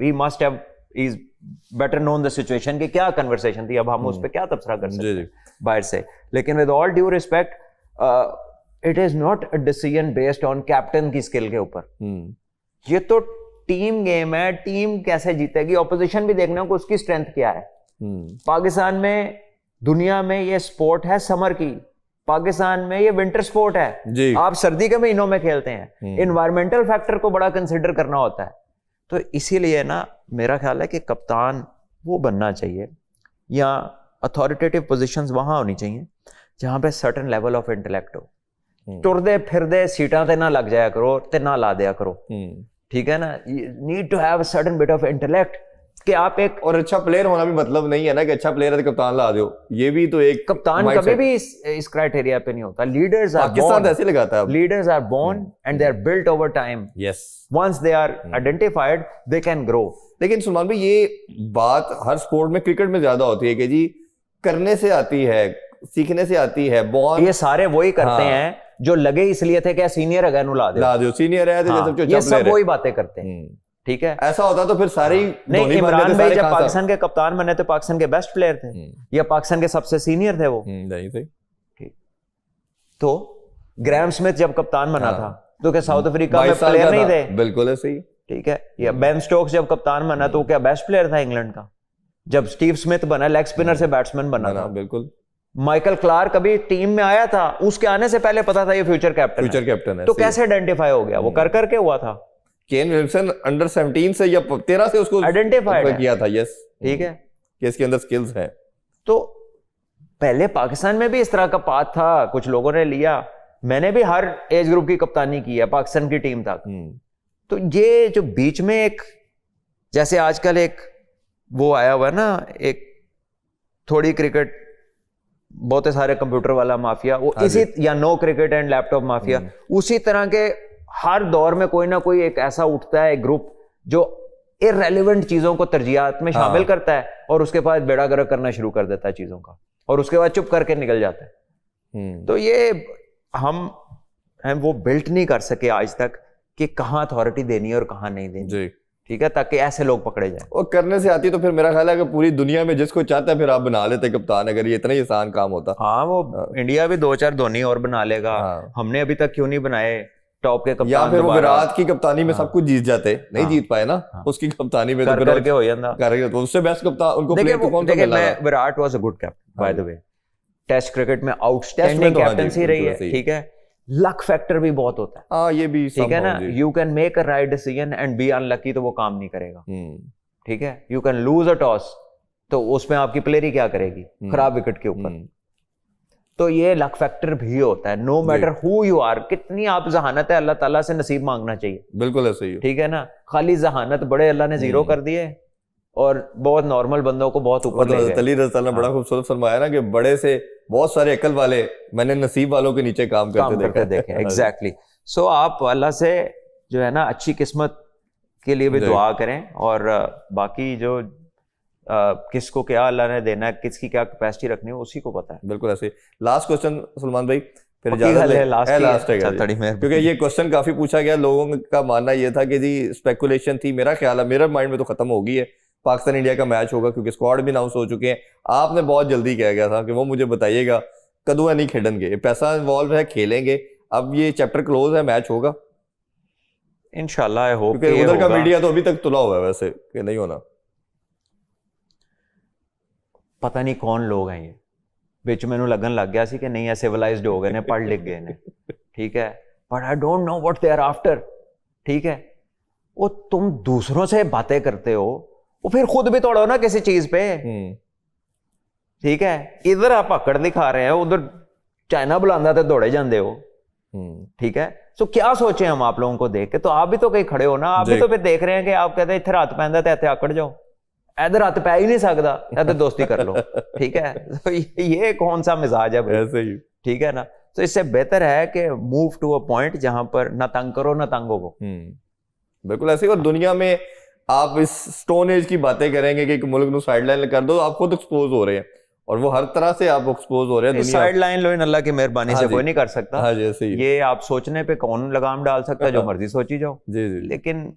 he must have is better known the situation कि क्या कन्वर्सेशन थी। अब हम उस पर क्या तबसरा कर सकते हैं बाहर से, लेकिन with all due respect it is not a decision based on captain की स्किल के ऊपर। ये तो टीम गेम है, टीम कैसे जीतेगी, ऑपोजिशन भी देखना को उसकी स्ट्रेंथ क्या है। पाकिस्तान में, दुनिया में ये स्पोर्ट है समर की, पाकिस्तान में ये विंटर स्पोर्ट है जी। आप सर्दी के महीनों में खेलते हैं, इन्वायरमेंटल फैक्टर को बड़ा कंसिडर करना होता है। तो इसीलिए ना मेरा ख्याल है कि कप्तान वो बनना चाहिए, या अथॉरिटेटिव पोजीशंस वहां होनी चाहिए जहां पे सर्टेन लेवल ऑफ इंटेलेक्ट हो। टुरदे फिरदे सीटां ते ना लग जाया करो ते ना ला दिया करो, ठीक है ना। Need to have a certain bit of intellect कि आप एक, और अच्छा प्लेयर होना भी मतलब नहीं है ना कि अच्छा प्लेयर है तो कप्तान ला दो, ये भी तो एक कप्तान कभी भी इस क्राइटेरिया पे नहीं होता। लीडर्स आर पाकिस्तान ऐसे लगाता है, leaders are born and they are built over time. Yes, once they are identified they can grow. लेकिन सलमान भाई ये बात हर स्पोर्ट में, क्रिकेट में ज्यादा होती है कि जी करने से आती है, सीखने से आती है, बॉर्न। ये सारे वही करते हैं जो लगे इसलिए थे कि सीनियर है ला दो, सीनियर है तो ये सब वही बातें करते हैं, ठीक है। ऐसा होता तो फिर सारे नहीं, इमरान भाई जब पाकिस्तान के कप्तान बने तो पाकिस्तान के बेस्ट प्लेयर थे, या पाकिस्तान के सबसे सीनियर थे वो, नहीं थे। ठीक, तो ग्रैम स्मिथ जब कप्तान बना था तो क्या साउथ अफ्रीका में प्लेयर नहीं थे? बिल्कुल है, सही, ठीक है। या बेन स्टोक्स जब कप्तान बना तो क्या बेस्ट प्लेयर था इंग्लैंड का? जब स्टीव स्मिथ बना, लेग स्पिनर से बैट्समैन बना था, बिल्कुल। माइकल क्लार्क कभी टीम में आया था, उसके आने से पहले पता था ये फ्यूचर कैप्टन है, तो कैसे आइडेंटिफाई हो गया? वो कर करके हुआ था। केन विल्सन अंडर 17 से या 13 से उसको आइडेंटिफाई किया था, यस, ठीक है, कि इसके अंदर स्किल्स हैं। तो पहले पाकिस्तान में भी इस तरह का पाथ था, कुछ लोगों ने लिया, मैंने भी हर एज ग्रुप की कप्तानी की है पाकिस्तान की टीम तक। तो ये जो बीच में एक, जैसे आजकल एक वो आया हुआ है ना, एक थोड़ी क्रिकेट, बहुत सारे कंप्यूटर वाला माफिया, वो इसी, या no cricket and laptop mafia, उसी तरह के हर दौर में कोई ना कोई एक ऐसा उठता है ग्रुप जो इररेलेवेंट चीजों को तरजीहात में शामिल करता है, और उसके बाद बेड़ा गर्क करना शुरू कर देता है चीजों का, और उसके बाद चुप करके निकल जाता है। तो ये हम वो बिल्ट नहीं कर सके आज तक कि कहाँ अथॉरिटी देनी है और कहाँ नहीं देनी, ठीक है, ताकि ऐसे लोग पकड़े जाए। और करने से आती तो फिर मेरा ख्याल है कि पूरी दुनिया में जिसको चाहता है फिर आप बना लेते कप्तान, अगर ये इतना ही आसान काम होता। हाँ, वो इंडिया भी 2-4 धोनी और बना लेगा। हमने अभी तक क्यों नहीं बनाए, टॉप के या कप्तान फिर वो दोबारा विराट की कप्तानी में हाँ। सब कुछ जीत जाते, नहीं हाँ। जीत पाए ना हाँ। उसकी कप्तानी में, तो कर फिर करके हो जाता। करके तो उससे बेस्ट कप्तान उनको देखिए प्लेयर को कौन सा देखिए मिला मैं था? Virat was a good captain by the way, test cricket में टेस्ट में आउटस्टैंडिंग तो हाँ जी, कैप्टनसी रही बिल्कुल है, सही। ठीक है। लक फैक्टर भी बहुत होता है, हाँ ये भी ठीक है ना। somehow जी। You can make a right decision and be unlucky, तो वो काम नहीं करेगा, हम्म, ठीक है। You can lose a toss, तो उसमें आपकी प्लेयर ही क्या करेगी खराब विकेट के ऊपर। तो ये लक फैक्टर भी होता है। No matter who you are, कितनी आप जहानत है, अल्लाह ताला से नसीब मांगना चाहिए, बिल्कुल ऐसे ही है। ठीक है ना। खाली जहानत बड़े अल्लाह ने जीरो कर दिए और बहुत नॉर्मल बंदों को बहुत ऊपर ले गए। अली रज़ा ने बड़ा खूबसूरत फरमाया ना कि बड़े से बहुत सारे अकल वाले मैंने नसीब वालों के नीचे काम करते देखे एग्जैक्टली। सो आप अल्लाह से जो है ना अच्छी किस्मत के लिए भी दुआ करें, और बाकी जो किसको क्या अल्लाह ने देना है, किसकी क्या कैपेसिटी रखनी है, उसी को पता है। बिल्कुल ऐसे। लास्ट क्वेश्चन सलमान भाई, फिर पक्की इजाजत गल है, ले लास्ट है, ही लास्ट है है। चल, क्योंकि ये क्वेश्चन काफी पूछा गया, लोगों का मानना ये था कि जी स्पेकुलेशन थी, मेरा ख्याल है मेरे माइंड में तो खत्म हो गई है, पाकिस्तान इंडिया का मैच होगा क्योंकि स्क्वाड भी अनाउंस हो चुके हैं। आपने बहुत जल्दी कहा गया था कि वो मुझे बताइएगा कदू है नहीं खेलेंगे, पैसा इन्वॉल्व है, खेलेंगे। अब ये चैप्टर क्लोज है, मैच होगा इंशाल्लाह, आई होप। क्योंकि उधर का मीडिया तो अभी तक तुला हुआ है वैसे कि नहीं होना। पता नहीं कौन लोग हैं ये, ਵਿੱਚ ਮੈਨੂੰ लगन लग गया सी कि नहीं, सिविलाइज्ड हो गए ने, पढ़ लिख गए ने, ठीक है, but I don't know what they are after, ठीक है। वो तुम दूसरों से बातें करते हो, वो फिर खुद भी तोड़ो ना किसी चीज पे, ठीक है। इधर आप अकड़ दिखा रहे हैं, उधर चाइना बुलांदा तो दौड़े जाते हो, ठीक है। सो क्या सोचे हम आप लोगों को देख के, तो आप भी तो कहीं खड़े हो ना, आप भी तो फिर देख रहे हैं कि आप कहते हैं इधर हाथ पैंदा तो इतने अकड़ जाओ, इधर हाथ पै ही नहीं सकता, इधर दोस्ती कर लो, ठीक है। तो ये कौन सा मिजाज है भाई, ऐसे ही, ठीक है ना। तो इससे बेहतर है कि मूव टू अ पॉइंट जहां पर ना तंग करो ना तंग हो। बिल्कुल ऐसे ही। और दुनिया में आप इस स्टोन एज की बातें करेंगे कि एक मुल्क को साइडलाइन कर दो, आप खुद एक्सपोज हो रहे हैं, और वो हर तरह से आप एक्सपोज हो रहे हैं। साइड लाइन लो, इन अल्लाह की मेहरबानी से कोई नहीं कर सकता। हाँ जी, ऐसे ही। ये आप सोचने पे कौन लगाम डाल सकता है, जो मर्जी सोची जाओ, जी जी। लेकिन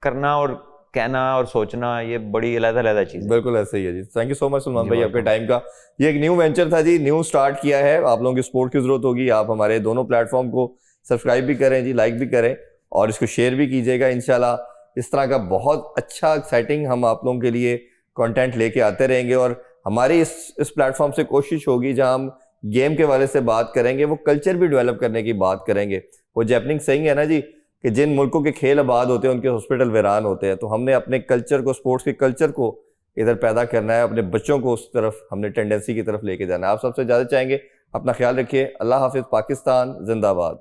करना और कहना और सोचना ये बड़ी अलग-अलग चीज है। बिल्कुल ऐसे ही है जी। Thank you so much Salman भाई आपके टाइम का। ये एक न्यू वेंचर था जी, न्यू स्टार्ट किया है, आप लोगों की सपोर्ट की जरूरत होगी। आप हमारे दोनों प्लेटफॉर्म को सब्सक्राइब भी करें जी, लाइक भी करें, और इसको शेयर भी कीजिएगा। इंशाल्लाह इस तरह का बहुत अच्छा एक्साइटिंग हम आप लोगों के लिए कंटेंट लेके आते रहेंगे, और हमारी इस प्लेटफॉर्म से कोशिश होगी जहां हम गेम के वाले से बात करेंगे, वो कल्चर भी डेवलप करने की बात करेंगे। वो जैपनिंग सही है ना जी कि जिन मुल्कों के खेल आबाद होते हैं उनके हॉस्पिटल वीरान होते हैं, तो हमने अपने कल्चर को, स्पोर्ट्स के कल्चर को इधर पैदा करना है, अपने बच्चों को उस तरफ हमने टेंडेंसी की तरफ लेके जाना है। आप सबसे ज़्यादा चाहेंगे, अपना ख्याल रखिए। अल्लाह हाफिज़, पाकिस्तान जिंदाबाद।